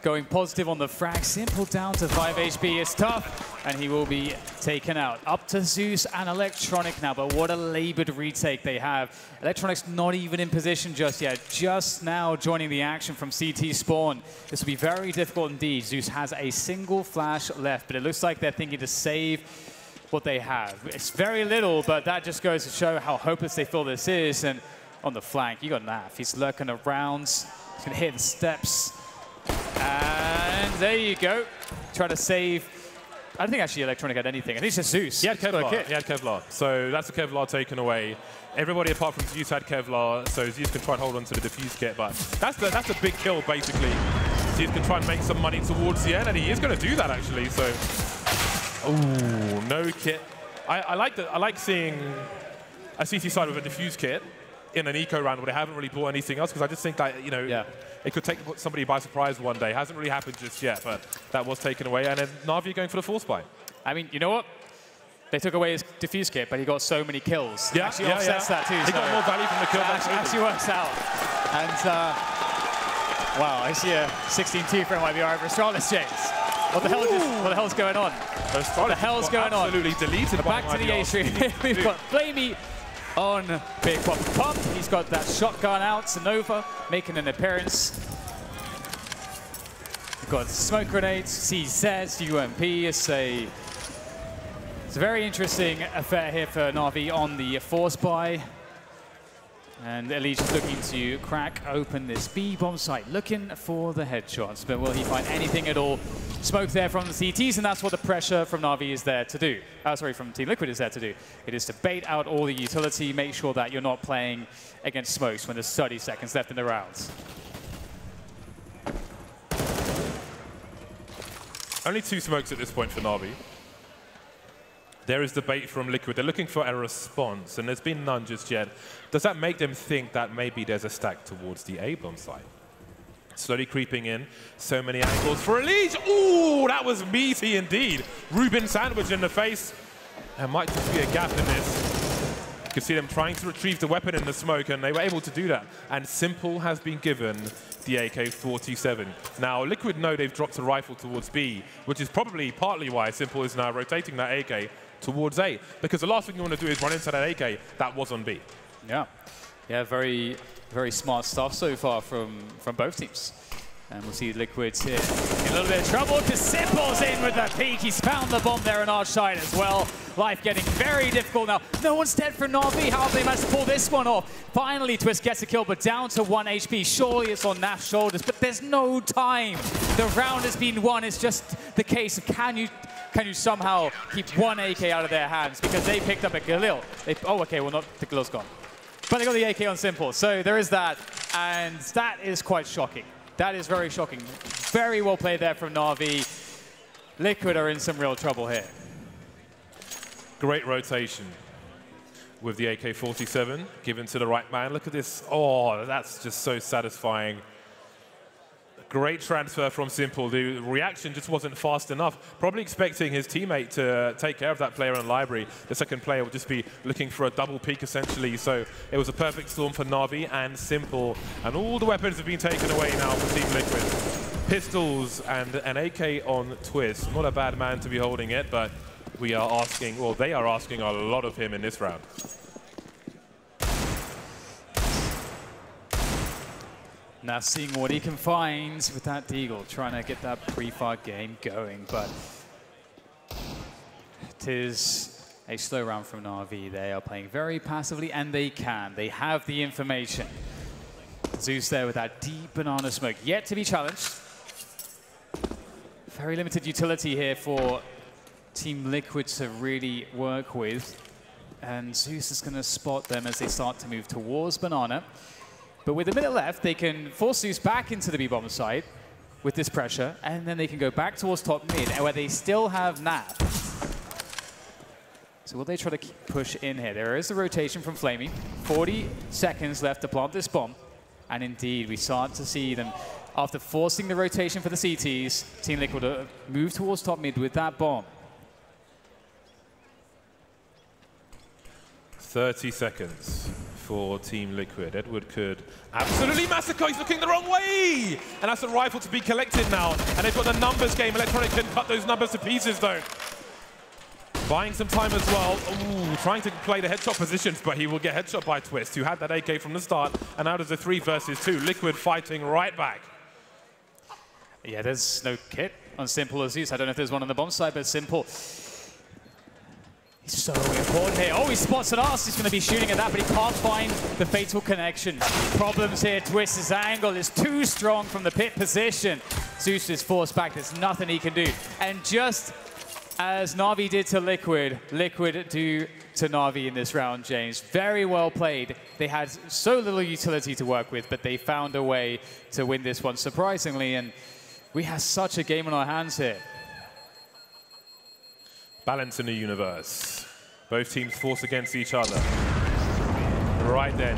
Going positive on the frag. Simple down to 5 HP. It's tough, and he will be taken out. Up to Zeus and Electronic now, but what a labored retake they have. Electronic's not even in position just yet. Just now joining the action from CT spawn. This will be very difficult indeed. Zeus has a single flash left, but it looks like they're thinking to save what they have. It's very little, but that just goes to show how hopeless they feel this is. And on the flank, you got NaV. He's lurking around. He's going to hit the steps. And there you go. Try to save. I don't think actually Electronic had anything. I think it's just Zeus. He had Kevlar. He had Kevlar. So that's the Kevlar taken away. Everybody apart from Zeus had Kevlar, so Zeus can try and hold on to the defuse kit. But that's a big kill, basically. Zeus can try and make some money towards the end, and he is going to do that, actually. So, oh, no kit. I like seeing a CT side with a defuse kit in an eco round where they haven't really bought anything else, because I just think that, you know, it could take somebody by surprise one day. Hasn't really happened just yet, but that was taken away. And then Na'Vi going for the force buy. I mean, you know what? They took away his defuse kit, but he got so many kills. Yeah, actually offsets that too. He got more value from the kill. Actually works out. And wow, I see a 16-2 for him might be over Astralis, James. What the hell's going on? What the hell's going on? Absolutely deleted. Back to the A stream. We've got Flamey on Big Pop. He's got that shotgun out. Nova making an appearance. We've got smoke grenades, CZ, UMP. It's a very interesting affair here for Na'Vi on the force buy. And Elise is looking to crack open this B bomb site, looking for the headshots. But will he find anything at all? Smoke there from the CTs, and that's what the pressure from Na'Vi is there to do. Sorry, from Team Liquid is there to do. It is to bait out all the utility, make sure that you're not playing against smokes when there's 30 seconds left in the rounds. Only 2 smokes at this point for Na'Vi. There is debate from Liquid. They're looking for a response, and there's been none just yet. Does that make them think that maybe there's a stack towards the A-bomb side? Slowly creeping in. So many angles for Elise. Ooh, that was meaty indeed. Ruben sandwich in the face. There might just be a gap in this. You can see them trying to retrieve the weapon in the smoke, and they were able to do that. And Simple has been given the AK-47. Now, Liquid know they've dropped a rifle towards B, which is probably partly why Simple is now rotating that AK towards A, because the last thing you want to do is run into that AK that was on B. Yeah, very, very smart stuff so far from both teams. And we'll see Liquid here in a little bit of trouble because Simple's in with the peek. He's found the bomb there on our side as well. Life getting very difficult now. No one's dead for Na'Vi. How have they managed to pull this one off? Finally, Twist gets a kill, but down to 1 HP. Surely it's on NaV's shoulders, but there's no time. The round has been won. It's just the case of can you somehow keep 1 AK out of their hands, because they picked up a Galil. Oh, okay, well, not the Galil's gone. But they got the AK on Simple, so there is that, and that is quite shocking. That is very shocking. Very well played there from Na'Vi. Liquid are in some real trouble here. Great rotation with the AK-47 given to the right man. Look at this. Oh, that's just so satisfying. Great transfer from Simple. The reaction just wasn't fast enough. Probably expecting his teammate to take care of that player in library. The second player would just be looking for a double peek, essentially. So it was a perfect storm for Na'Vi and Simple. And all the weapons have been taken away now for Team Liquid. Pistols and an AK on Twist. Not a bad man to be holding it, but we are asking, well, they are asking a lot of him in this round. Now seeing what he can find with that Deagle, trying to get that pre-fire game going, but it is a slow round from Na'Vi. They are playing very passively, and they can. They have the information. Zeus there with that deep banana smoke, yet to be challenged. Very limited utility here for Team Liquid to really work with. And Zeus is going to spot them as they start to move towards Banana. But with a minute left, they can force Zeus back into the B-bomb site with this pressure, and then they can go back towards top mid, where they still have Nav. So will they try to push in here? There is a rotation from Flamey. 40 seconds left to plant this bomb. And indeed, we start to see them, after forcing the rotation for the CTs, Team Liquid move towards top mid with that bomb. 30 seconds for Team Liquid. Edward could absolutely massacre. He's looking the wrong way! And that's a rifle to be collected now. And they've got the numbers game. Electronic can cut those numbers to pieces, though. Buying some time as well. Ooh, trying to play the headshot positions, but he will get headshot by Twist, who had that AK from the start. And now there's a 3 versus 2. Liquid fighting right back. Yeah, there's no kit on Simple or Zeus. I don't know if there's one on the bomb side, but Simple. He's so important here. Oh, he spots an arse. He's going to be shooting at that, but he can't find the fatal connection. Problems here. Twist's angle is too strong from the pit position. Zeus is forced back. There's nothing he can do. And just as NaVi did to Liquid, Liquid do to NaVi in this round, James. Very well played. They had so little utility to work with, but they found a way to win this one, surprisingly. And we have such a game on our hands here. Balance in the universe. Both teams force against each other. Right then.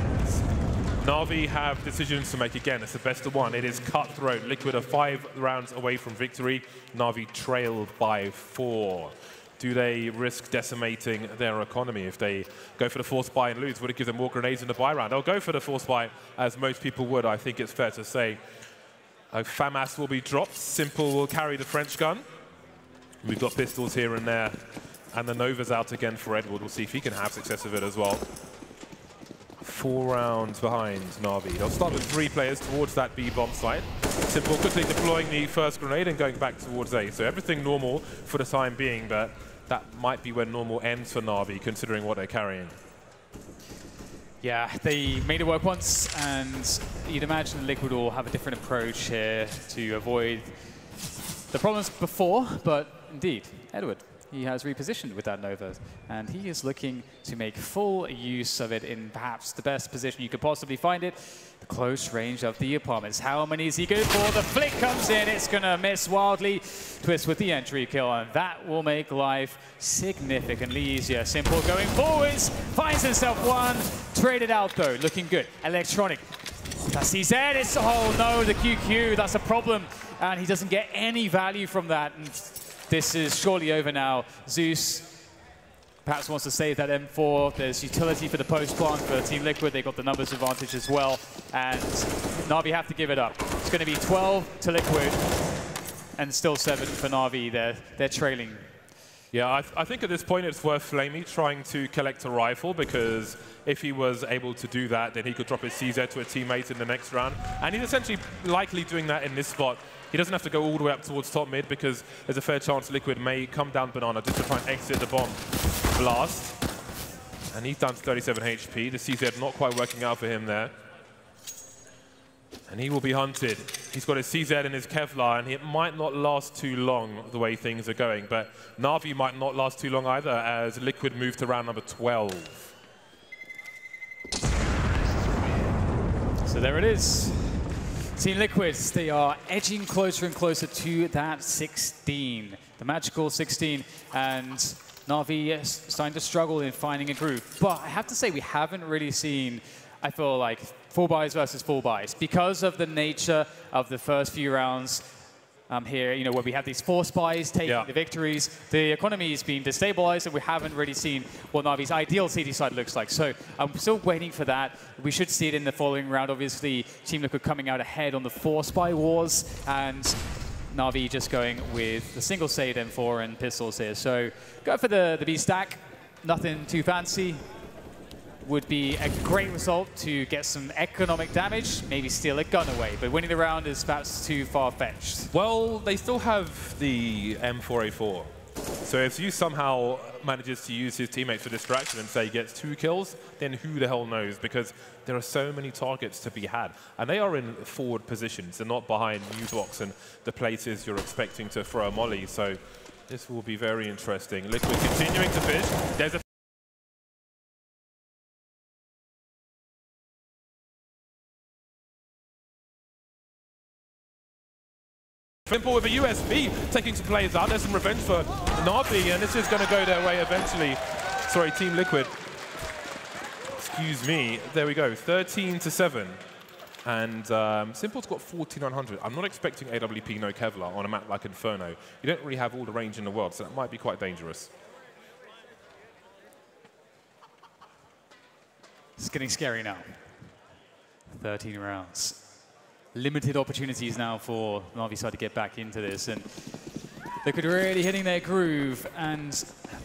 NaVi have decisions to make again. It's the best of one. It is cutthroat. Liquid are 5 rounds away from victory. NaVi trailed by 4. Do they risk decimating their economy if they go for the force buy and lose? Would it give them more grenades in the buy round? They'll go for the force buy, as most people would. I think it's fair to say. FAMAS will be dropped. Simple will carry the French gun. We've got pistols here and there. And the Nova's out again for Edward. We'll see if he can have success with it as well. 4 rounds behind NaVi. They'll start with 3 players towards that B-bomb site. Simple quickly deploying the first grenade and going back towards A. So everything normal for the time being, but that might be where normal ends for NaVi, considering what they're carrying. Yeah, they made it work once, and you'd imagine Liquid will have a different approach here to avoid the problems before, but indeed, Edward, he has repositioned with that Nova, and he is looking to make full use of it in perhaps the best position you could possibly find it, the close range of the apartments. How many is he good for? The flick comes in, it's gonna miss wildly. Twist with the entry kill, and that will make life significantly easier. Simple going forwards, finds himself one, traded out though, looking good. Electronic, that's CZ, it's, oh no, the QQ, that's a problem, and he doesn't get any value from that. And this is surely over now. Zeus perhaps wants to save that M4. There's utility for the post-plant for Team Liquid. They got the numbers advantage as well. And NaVi have to give it up. It's going to be 12 to Liquid and still 7 for NaVi. They're trailing. Yeah, I think at this point it's worth Flamey trying to collect a rifle, because if he was able to do that, then he could drop his CZ to a teammate in the next round. And he's essentially likely doing that in this spot. He doesn't have to go all the way up towards top mid, because there's a fair chance Liquid may come down Banana just to try and exit the bomb blast. And he's down to 37 HP. The CZ not quite working out for him there. And he will be hunted. He's got his CZ and his Kevlar, and it might not last too long the way things are going. But NaVi might not last too long either, as Liquid move to round number 12. So there it is. Team Liquid, they are edging closer and closer to that 16, the magical 16, and NaVi is starting to struggle in finding a groove. But I have to say, we haven't really seen, I feel like, full buys versus full buys. Because of the nature of the first few rounds here, you know, where we have these force buys taking the victories, the economy is being destabilized, and we haven't really seen what NaVi's ideal CT side looks like. So I'm still waiting for that. We should see it in the following round. Obviously, Team Liquid coming out ahead on the force buy wars, and NaVi just going with the single Sade M4 and pistols here. So go for the B stack. Nothing too fancy. Would be a great result to get some economic damage, maybe steal a gun away, but winning the round is perhaps too far-fetched. Well, they still have the M4A4. So if you somehow manages to use his teammates for distraction and say he gets 2 kills, then who the hell knows? Because there are so many targets to be had. And they are in forward positions. They're not behind U-Box and the places you're expecting to throw a molly. So this will be very interesting. Liquid continuing to fish. There's a Simple with a USB taking some players out. There's some revenge for NaVi, and this is going to go their way eventually. Sorry, Team Liquid. Excuse me. There we go, 13-7. And Simple's got 1400. I'm not expecting AWP no Kevlar on a map like Inferno. You don't really have all the range in the world, so that might be quite dangerous. It's getting scary now. 13 rounds. Limited opportunities now for NaVi side to get back into this, and they could really hitting their groove. And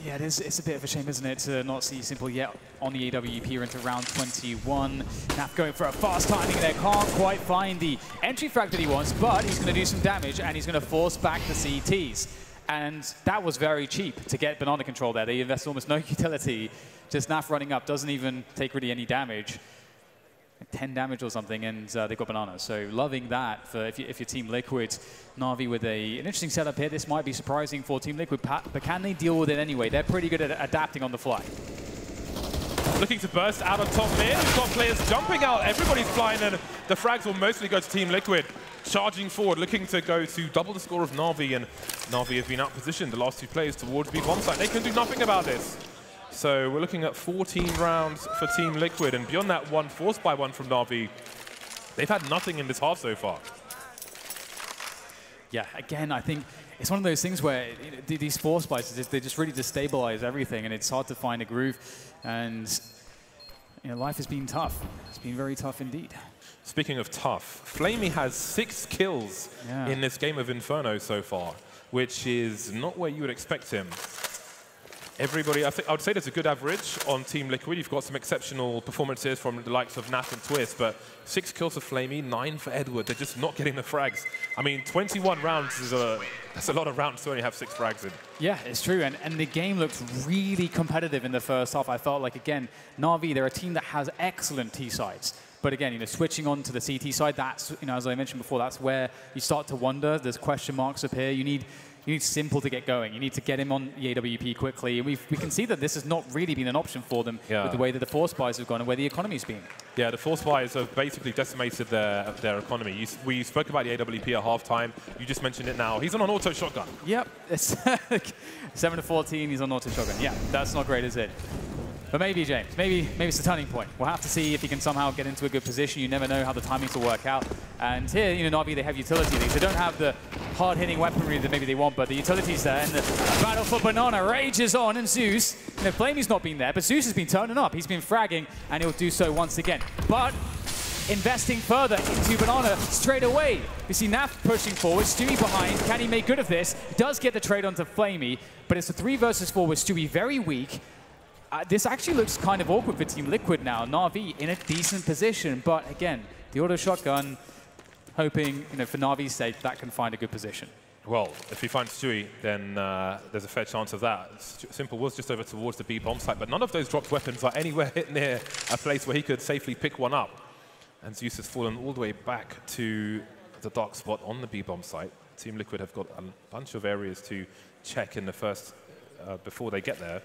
yeah, it's a bit of a shame, isn't it, to not see Simple yet on the AWP into round 21. Naf going for a fast timing there, can't quite find the entry frag that he wants, but he's going to do some damage and he's going to force back the CTs. And that was very cheap to get banana control there. They invest almost no utility. Just Naf running up doesn't even take really any damage. 10 damage or something, and they got banana. So loving that for if you're Team Liquid. NaVi with an interesting setup here. This might be surprising for Team Liquid, but can they deal with it anyway? They're pretty good at adapting on the fly. Looking to burst out on top mid. We've got players jumping out. Everybody's flying, and the frags will mostly go to Team Liquid. Charging forward, looking to go to double the score of NaVi, and NaVi have been out positioned, the last two players towards B bomb site. They can do nothing about this. So we're looking at 14 rounds for Team Liquid, and beyond that one forced by one from NaVi, they've had nothing in this half so far. Yeah, again, I think it's one of those things where these force buys, they just really destabilize everything, and it's hard to find a groove. And life has been tough. It's been very tough indeed. Speaking of tough, Flamey has 6 kills in this game of Inferno so far, which is not where you would expect him. Everybody, I would say there's a good average on Team Liquid. You've got some exceptional performances from the likes of Naf and Twist, but 6 kills for Flamey, 9 for Edward. They're just not getting the frags. I mean, 21 rounds is that's a lot of rounds to only have 6 frags in. Yeah, it's true, and the game looked really competitive in the first half. I felt like, again, NaVi, they're a team that has excellent T-sides. But again, switching on to the CT side, that's, as I mentioned before, that's where you start to wonder. There's question marks up here. You need Simple to get going. You need to get him on the AWP quickly. And we can see that this has not really been an option for them with the way that the force buys have gone and where the economy's been. Yeah, the force buys have basically decimated their economy. We spoke about the AWP at halftime. You just mentioned it now. He's on an auto shotgun. Yep. It's 7-14, he's on auto shotgun. Yeah, that's not great, is it? But maybe, James, maybe it's a turning point. We'll have to see if he can somehow get into a good position. You never know how the timings will work out. And here, NaVi, they have utility things. They don't have the hard-hitting weaponry that maybe they want, but the utility's there. And the battle for banana rages on, and Zeus, Flamey's not been there, but Zeus has been turning up. He's been fragging, and he'll do so once again. But investing further into banana straight away. We see Naf pushing forward, Stewie behind. Can he make good of this? Does get the trade onto Flamey, but it's a 3 versus 4 with Stewie very weak. This actually looks kind of awkward for Team Liquid now. NaVi in a decent position, but again, the auto shotgun, hoping for NaVi's sake that can find a good position. Well, if he finds Stewie, then there's a fair chance of that. Simple was just over towards the B bomb site, but none of those dropped weapons are anywhere near a place where he could safely pick one up. And Zeus has fallen all the way back to the dark spot on the B bomb site. Team Liquid have got a bunch of areas to check in the first before they get there.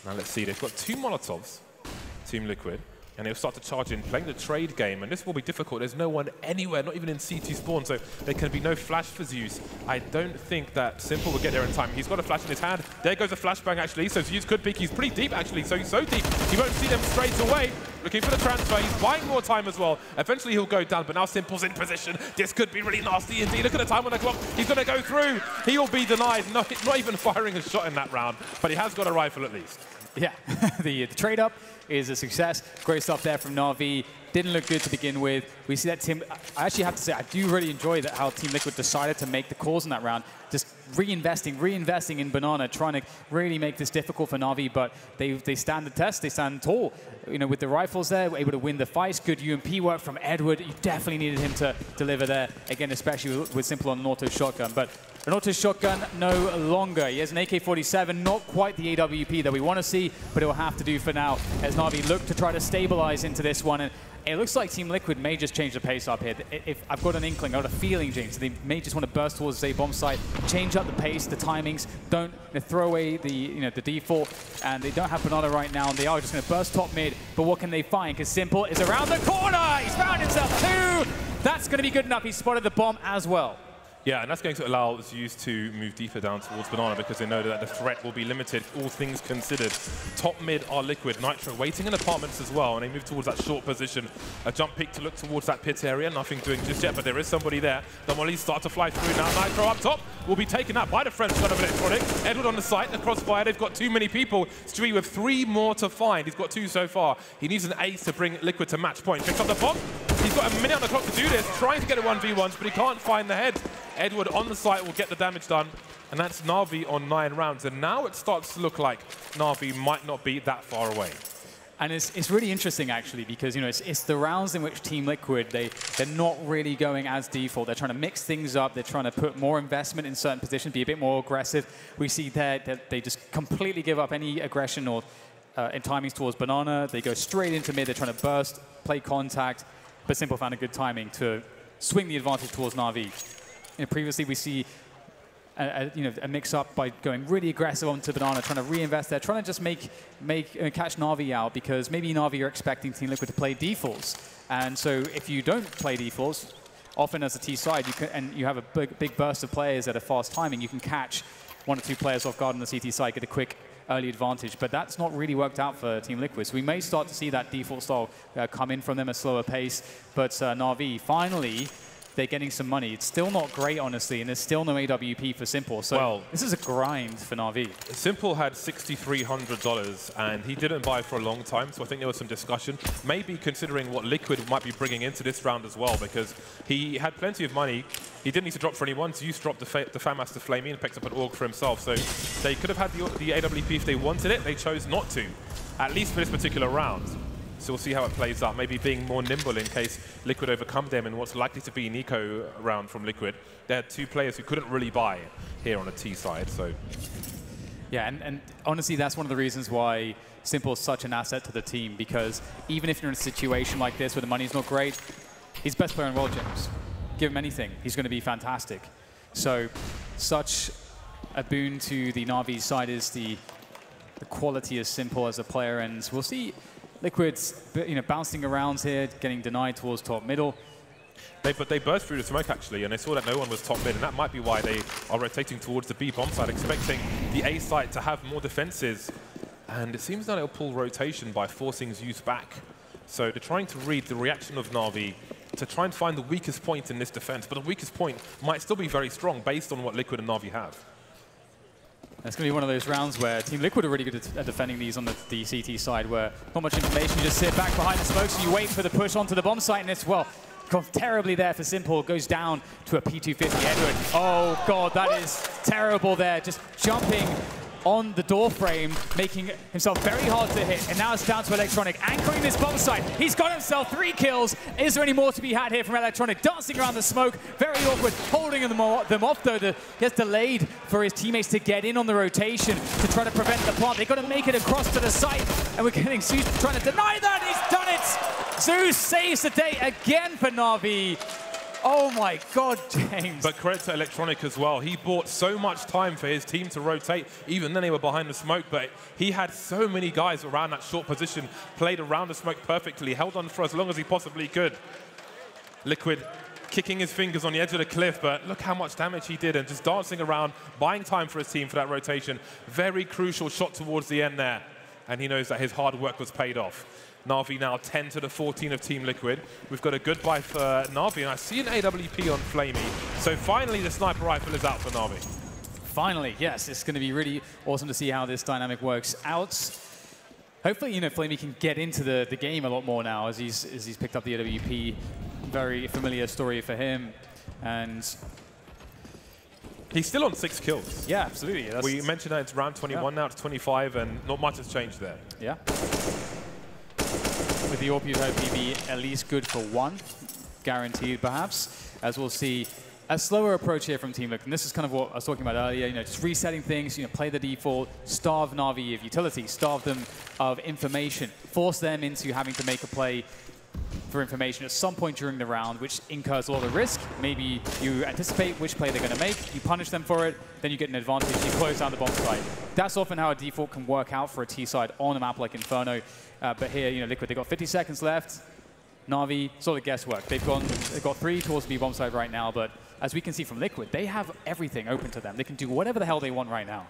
Now let's see, they've got 2 Molotovs, Team Liquid, and they'll start to charge in, playing the trade game, and this will be difficult. There's no one anywhere, not even in CT spawn, so there can be no flash for Zeus. I don't think that Simple will get there in time. He's got a flash in his hand. There goes a flashbang, actually, so Zeus could peek. He's pretty deep, actually, so he's so deep, he won't see them straight away. Looking for the transfer, he's buying more time as well. Eventually he'll go down, but now Simple's in position. This could be really nasty indeed. Look at the time on the clock. He's going to go through. He'll be denied, not even firing a shot in that round, but he has got a rifle at least. Yeah, the trade up is a success. Great stuff there from NaVi. Didn't look good to begin with. We see that Team, I actually have to say, I do really enjoy that how Team Liquid decided to make the calls in that round. Just reinvesting in banana, trying to really make this difficult for NaVi, but they stand the test, they stand tall. With the rifles there, able to win the fight. Good UMP work from Edward. You definitely needed him to deliver there, again, especially with Simple on an auto shotgun. But an auto shotgun no longer. He has an AK-47, not quite the AWP that we want to see, but it will have to do for now as NaVi look to try to stabilize into this one. And it looks like Team Liquid may just change the pace up here. If I've got an inkling, I've got a feeling, James, they may just want to burst towards the bomb site, change up the pace, the timings, don't throw away the default, and they don't have banana right now, and they are just going to burst top mid, but what can they find? Because Simple is around the corner! He's found himself 2! That's going to be good enough. He spotted the bomb as well. Yeah, and that's going to allow Zeus to move deeper down towards Banana because they know that the threat will be limited, all things considered. Top mid are Liquid, Nitro waiting in apartments as well, and they move towards that short position. A jump peek to look towards that pit area, nothing doing just yet, but there is somebody there. The mollies start to fly through now. Nitro up top will be taken out by the French side of Electronic. Edward on the site, the crossfire, they've got too many people. Stree with 3 more to find. He's got 2 so far. He needs an ace to bring Liquid to match point. Picks up the bomb. He's got a minute on the clock to do this, trying to get a 1v1s, but he can't find the head. Edward on the site will get the damage done, and that's NaVi on 9 rounds. And now it starts to look like NaVi might not be that far away. And it's really interesting, actually, because it's the rounds in which Team Liquid, they're not really going as default. They're trying to mix things up. They're trying to put more investment in certain positions, be a bit more aggressive. We see there that they just completely give up any aggression or in timings towards Banana. They go straight into mid. They're trying to burst, play contact, but Simple found a good timing to swing the advantage towards NaVi. Previously, we see a mix-up by going really aggressive onto Banana, trying to reinvest there, trying to just catch NaVi out, because maybe NaVi are expecting Team Liquid to play defaults. And so if you don't play defaults, often as a T side, and you have a big burst of players at a fast timing, you can catch 1 or 2 players off guard on the CT side, get a quick early advantage. But that's not really worked out for Team Liquid. So we may start to see that default style come in from them at a slower pace. But NaVi, finally, they're getting some money. It's still not great, honestly, and there's still no AWP for Simple. So this is a grind for NaVi. Simple had $6,300, and he didn't buy for a long time, so I think there was some discussion. Maybe considering what Liquid might be bringing into this round as well, because he had plenty of money. He didn't need to drop for anyone. Zeus dropped the Fan Master Flamey and picked up an Org for himself. So they could have had the AWP if they wanted it. They chose not to, at least for this particular round. So we'll see how it plays out, maybe being more nimble in case Liquid overcome them in what's likely to be an eco round from Liquid. There are 2 players who couldn't really buy here on a T side, so. Yeah, and honestly, that's one of the reasons why Simple is such an asset to the team, because even if you're in a situation like this where the money's not great, he's best player in World Gems. Give him anything, he's going to be fantastic. So such a boon to the NaVi side is the quality as Simple as a player, and we'll see Liquid's bouncing around here, getting denied towards top middle. But they burst through the smoke, actually, and they saw that no one was top mid, and that might be why they are rotating towards the B bomb side, expecting the A site to have more defenses. And it seems that they'll pull rotation by forcing Zeus back. So they're trying to read the reaction of NaVi to try and find the weakest point in this defense, but the weakest point might still be very strong based on what Liquid and NaVi have. It's going to be one of those rounds where Team Liquid are really good at defending these on the CT side, where not much information, you just sit back behind the smoke, so you wait for the push onto the bomb site, and it's, well, gone terribly there for Simple. Goes down to a P250 Edward. Oh, God, that is terrible there. Just jumping on the door frame, making himself very hard to hit. And now it's down to Electronic, anchoring this bomb site. He's got himself 3 kills. Is there any more to be had here from Electronic? Dancing around the smoke, very awkward, holding them off, though. He gets delayed for his teammates to get in on the rotation to try to prevent the plant. They've got to make it across to the site, and we're getting Zeus trying to deny that. He's done it! Zeus saves the day again for NaVi. Oh my God, James. But credit to Electronic as well. He bought so much time for his team to rotate. Even then they were behind the smoke, but he had so many guys around that short position, played around the smoke perfectly, held on for as long as he possibly could. Liquid kicking his fingers on the edge of the cliff, but look how much damage he did, and just dancing around, buying time for his team for that rotation. Very crucial shot towards the end there, and he knows that his hard work was paid off. NaVi now 10 to the 14 of Team Liquid. We've got a good buy for NaVi, and I see an AWP on Flamey. So finally, the sniper rifle is out for NaVi. Finally, yes. It's going to be really awesome to see how this dynamic works out. Hopefully, Flamey can get into the game a lot more now as he's picked up the AWP. Very familiar story for him, and he's still on 6 kills. Yeah, absolutely. We mentioned that it's round 21 now, it's 25, and not much has changed there. Yeah. With the AWP, you'd hope he'd be at least good for 1, guaranteed perhaps, as we'll see a slower approach here from Team Liquid. And this is kind of what I was talking about earlier, just resetting things, play the default, starve NaVi of utility, starve them of information, force them into having to make a play for information at some point during the round, which incurs a lot of risk. Maybe you anticipate which play they're going to make, you punish them for it, then you get an advantage, you close down the bomb site. That's often how a default can work out for a T side on a map like Inferno. But here, Liquid, they've got 50 seconds left. NaVi, sort of guesswork. They've got 3 towards the B bomb side right now, but as we can see from Liquid, they have everything open to them. They can do whatever the hell they want right now.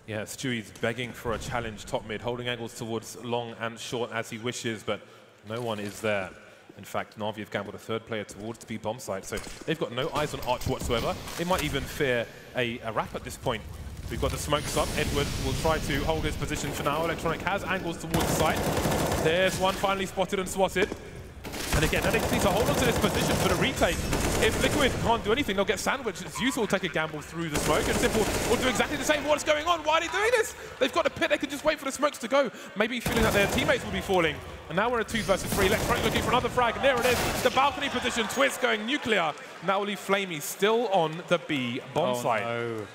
Yeah, Stewie's begging for a challenge top mid, holding angles towards long and short as he wishes, but no one is there. In fact, NaVi have gambled a 3rd player towards the B bomb site, so they've got no eyes on Arch whatsoever. They might even fear a wrap at this point. We've got the smokes up. Edward will try to hold his position for now. Electronic has angles towards the site. There's one finally spotted and swatted. And again, they need to hold on to this position for the retake. If Liquid can't do anything, they'll get sandwiched. Zeus will take a gamble through the smoke, and Simple will do exactly the same. What's going on? Why are they doing this? They've got a pit. They could just wait for the smokes to go. Maybe feeling that their teammates will be falling. And now we're in a 2 versus 3. Electronic looking for another frag, and there it is. The balcony position. Twist going nuclear. Now will leave Flamey still on the B bomb site. No.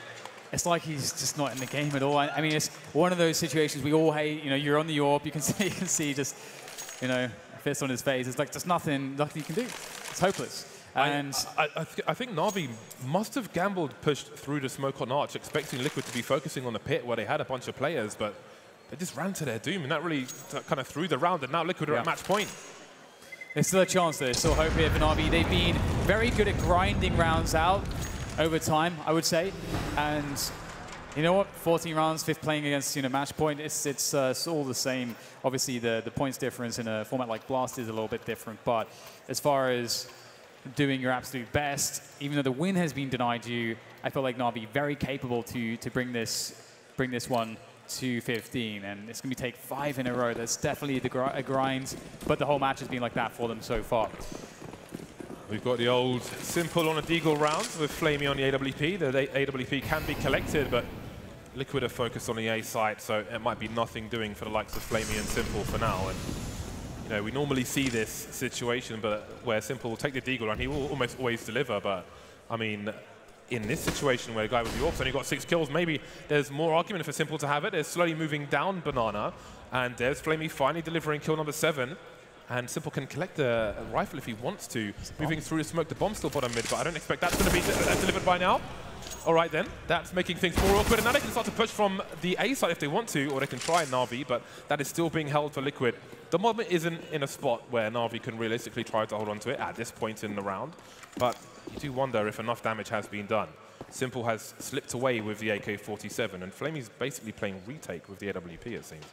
It's like he's just not in the game at all. I mean, it's one of those situations we all hate. You know, you're on the AWP. You can see just, you know, fist on his face. It's like there's nothing you can do. It's hopeless. And I think NaVi must have gambled, pushed through the smoke on Arch, expecting Liquid to be focusing on the pit where they had a bunch of players, but they just ran to their doom, and that really kind of threw the round, and now Liquid are at match point. There's still a chance there. Still hope here for NaVi. They've been very good at grinding rounds out over time, I would say. And you know what? 14 rounds, 5th playing against match point. It's all the same. Obviously, the points difference in a format like Blast is a little bit different. But as far as doing your absolute best, even though the win has been denied you, I feel like NaVi very capable to bring this one to 15, and it's going to take 5 in a row. That's definitely a grind, but the whole match has been like that for them so far. We've got the old Simple on a Deagle round with Flamey on the AWP. The AWP can be collected, but Liquid are focused on the A site, so it might be nothing doing for the likes of Flamey and Simple for now. And you know, we normally see this situation, but where Simple will take the Deagle and he will almost always deliver. But I mean, in this situation where a guy with the AWP's only got 6 kills, maybe there's more argument for Simple to have it. They're slowly moving down Banana, and there's Flamey finally delivering kill number 7. And Simple can collect the rifle if he wants to. Moving through the smoke, the bomb's still bottom mid, but I don't expect that's going to be delivered by now. All right then, that's making things more awkward, and now they can start to push from the A side if they want to, or they can try NaVi, but that is still being held for Liquid. The moment isn't in a spot where NaVi can realistically try to hold on to it at this point in the round, but you do wonder if enough damage has been done. Simple has slipped away with the AK-47, and Flamey's basically playing retake with the AWP, it seems.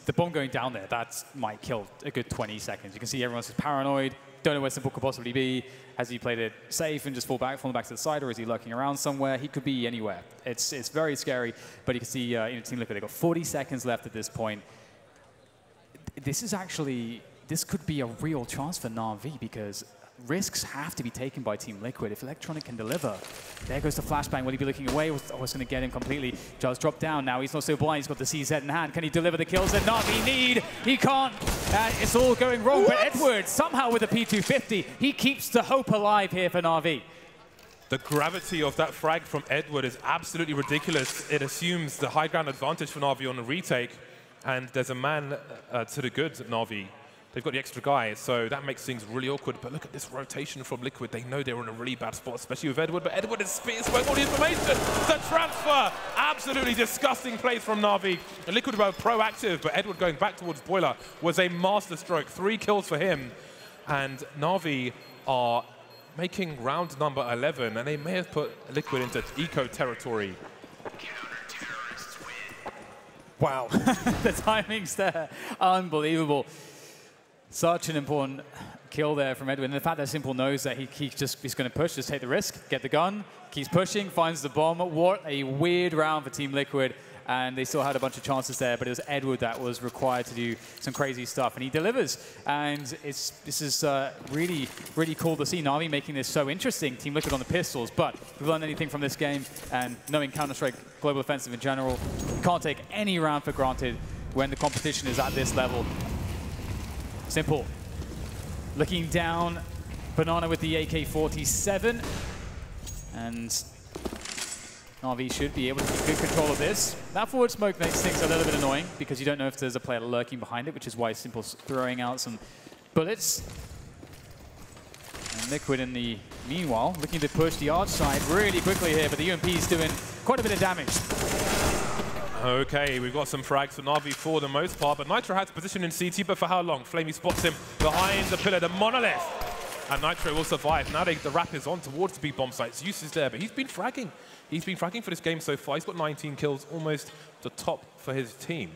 The bomb going down there, that might kill a good 20 seconds. You can see everyone's paranoid, don't know where Simple could possibly be. Has he played it safe and just fallen back to the side, or is he lurking around somewhere? He could be anywhere. It's very scary, but you can see Team Liquid, they've got 40 seconds left at this point. This could be a real chance for NaVi, because risks have to be taken by Team Liquid. If Electronic can deliver, there goes the flashbang. Will he be looking away? Oh, it's going to get him completely. Just dropped down now. He's not so blind. He's got the CZ in hand. Can he deliver the kills that NaVi need? He can't. It's all going wrong. But Edward, somehow with a P250, he keeps the hope alive here for NaVi. The gravity of that frag from Edward is absolutely ridiculous. It assumes the high ground advantage for NaVi on the retake. And there's a man to the good at NaVi. They've got the extra guy, so that makes things really awkward. But look at this rotation from Liquid. They know they're in a really bad spot, especially with Edward. But Edward is spewing all the information. The transfer, absolutely disgusting plays from NaVi. And Liquid were proactive, but Edward going back towards Boiler was a masterstroke. 3 kills for him. And NaVi are making round number 11, and they may have put Liquid into eco territory. Wow, the timing's there, unbelievable. Such an important kill there from Edwin. And the fact that Simple knows that he's going to push, just take the risk, get the gun, keeps pushing, finds the bomb. What a weird round for Team Liquid. And they still had a bunch of chances there, but it was Edward that was required to do some crazy stuff. And he delivers. And this is really, really cool to see NaVi making this so interesting. Team Liquid on the pistols. But if we've learned anything from this game, and knowing Counter-Strike Global Offensive in general, you can't take any round for granted when the competition is at this level. Simple. Looking down, Banana with the AK-47. And NaVi should be able to keep good control of this. That forward smoke makes things a little bit annoying, because you don't know if there's a player lurking behind it, which is why Simple's throwing out some bullets. And Liquid in the meanwhile, looking to push the Arch side really quickly here, but the UMP is doing quite a bit of damage. Okay, we've got some frags for NaVi for the most part, but Nitro has position in CT, but for how long? Flamey spots him behind the pillar, the monolith. And Nitro will survive. Now the wrap is on towards the B bomb site. Zeus is there, but he's been fragging. He's been fragging for this game so far. He's got 19 kills, almost the top for his team.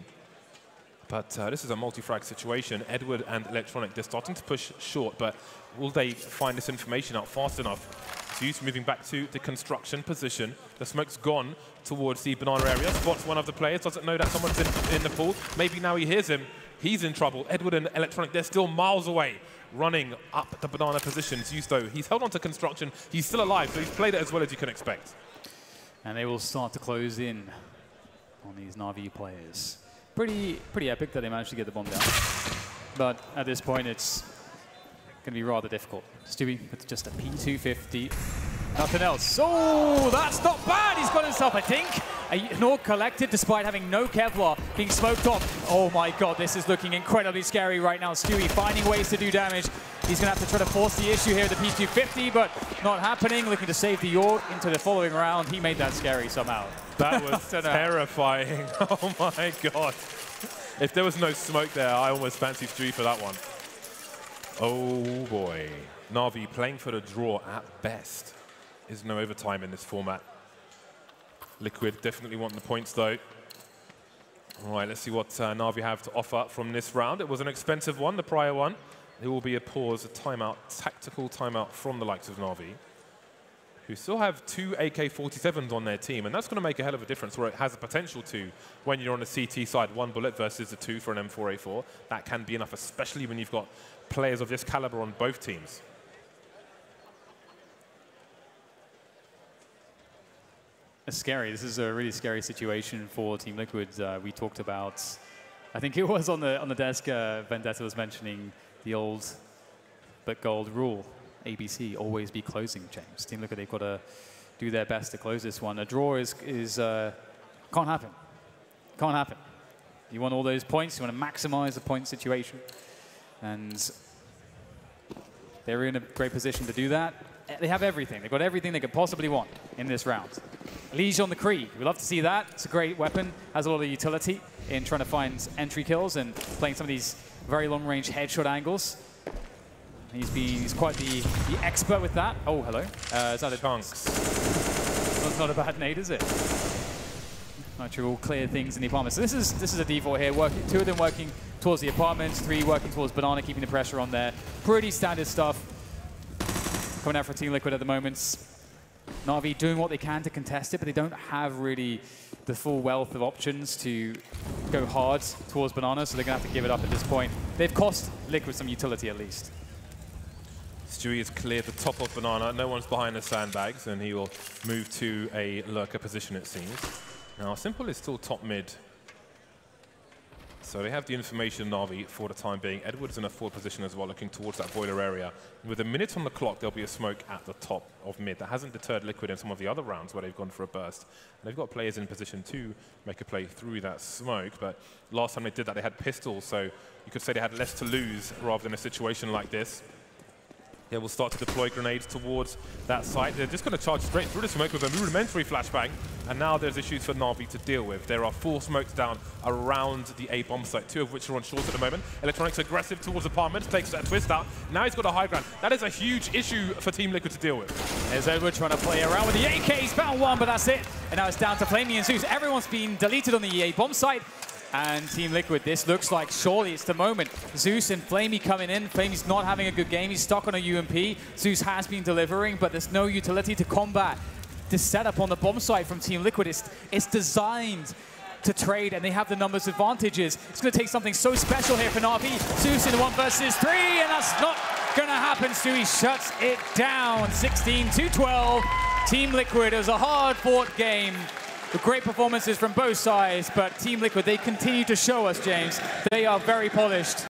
But this is a multi-frag situation. Edward and Electronic, they're starting to push short, but will they find this information out fast enough? Zeus moving back to the construction position. The smoke's gone towards the banana area. Spots one of the players, doesn't know that someone's in the pool. Maybe now he hears him. He's in trouble. Edward and Electronic, they're still miles away, running up the banana position. Zeus, though, he's held on to construction. He's still alive, so he's played it as well as you can expect. And they will start to close in on these NaVi players. Pretty epic that they managed to get the bomb down. But at this point, it's going to be rather difficult. Stewie with just a P250. Nothing else. Oh, that's not bad. He's got himself, I think, a Nord collected despite having no Kevlar, being smoked off. Oh my god, this is looking incredibly scary right now. Stewie finding ways to do damage. He's going to have to try to force the issue here with the P250, but not happening. Looking to save the Yord into the following round. He made that scary somehow. That was terrifying. Oh my god. If there was no smoke there, I almost fancied Stewie for that one. Oh boy. NaVi playing for the draw at best. There's no overtime in this format. Liquid definitely want the points though. All right, let's see what NaVi have to offer from this round. It was an expensive one, the prior one. There will be a pause, a timeout, tactical timeout from the likes of NaVi, who still have 2 AK-47s on their team, and that's going to make a hell of a difference, or it has the potential to when you're on the CT side. 1 bullet versus the 2 for an M4A4. That can be enough, especially when you've got players of this caliber on both teams. It's scary. This is a really scary situation for Team Liquid. We talked about, I think it was on the desk, Vendetta was mentioning the old but gold rule. ABC, always be closing, James. Team Liquid, they've got to do their best to close this one. A draw is can't happen. Can't happen. You want all those points, you want to maximize the point situation. And they're in a great position to do that. They have everything. They've got everything they could possibly want in this round. Liege on the Creed. We love to see that. It's a great weapon. Has a lot of utility in trying to find entry kills and playing some of these very long-range headshot angles. He's quite the expert with that. Oh, hello. Is that a Chunks? That's not a bad nade, is it? Nitro will clear things in the apartment. So this is a default here. 2 of them working towards the apartments, 3 working towards banana, keeping the pressure on there. Pretty standard stuff coming out for Team Liquid at the moment. NaVi doing what they can to contest it, but they don't have really the full wealth of options to go hard towards banana, so they're going to have to give it up at this point. They've cost Liquid some utility at least. Stewie has cleared the top of banana. No one's behind the sandbags, and he will move to a lurker position, it seems. Now, Simple is still top mid. So they have the information, NaVi, for the time being. Edward's in a forward position as well, looking towards that boiler area. With a minute on the clock, there'll be a smoke at the top of mid. That hasn't deterred Liquid in some of the other rounds where they've gone for a burst. And they've got players in position to make a play through that smoke. But last time they did that, they had pistols, so you could say they had less to lose rather than a situation like this. They will start to deploy grenades towards that site. They're just going to charge straight through the smoke with a rudimentary flashbang. And now there's issues for NaVi to deal with. There are 4 smokes down around the A bomb site, 2 of which are on short at the moment. Electronics aggressive towards apartments, takes that twist out. Now he's got a high ground. That is a huge issue for Team Liquid to deal with. There's Edward trying to play around with the AKs. Found 1, but that's it. And now it's down to Flamey and Zeus. Everyone's been deleted on the A bomb site. And Team Liquid, this looks like surely it's the moment. Zeus and Flamey coming in. Flamey's not having a good game. He's stuck on a UMP. Zeus has been delivering, but there's no utility to combat this setup on the bomb site from Team Liquid. It's designed to trade, and they have the numbers advantages. It's going to take something so special here for NaVi. Zeus in the 1 versus 3, and that's not going to happen. Stewie shuts it down. 16-12. Team Liquid, it was a hard-fought game. Great performances from both sides, but Team Liquid, they continue to show us, James, they are very polished.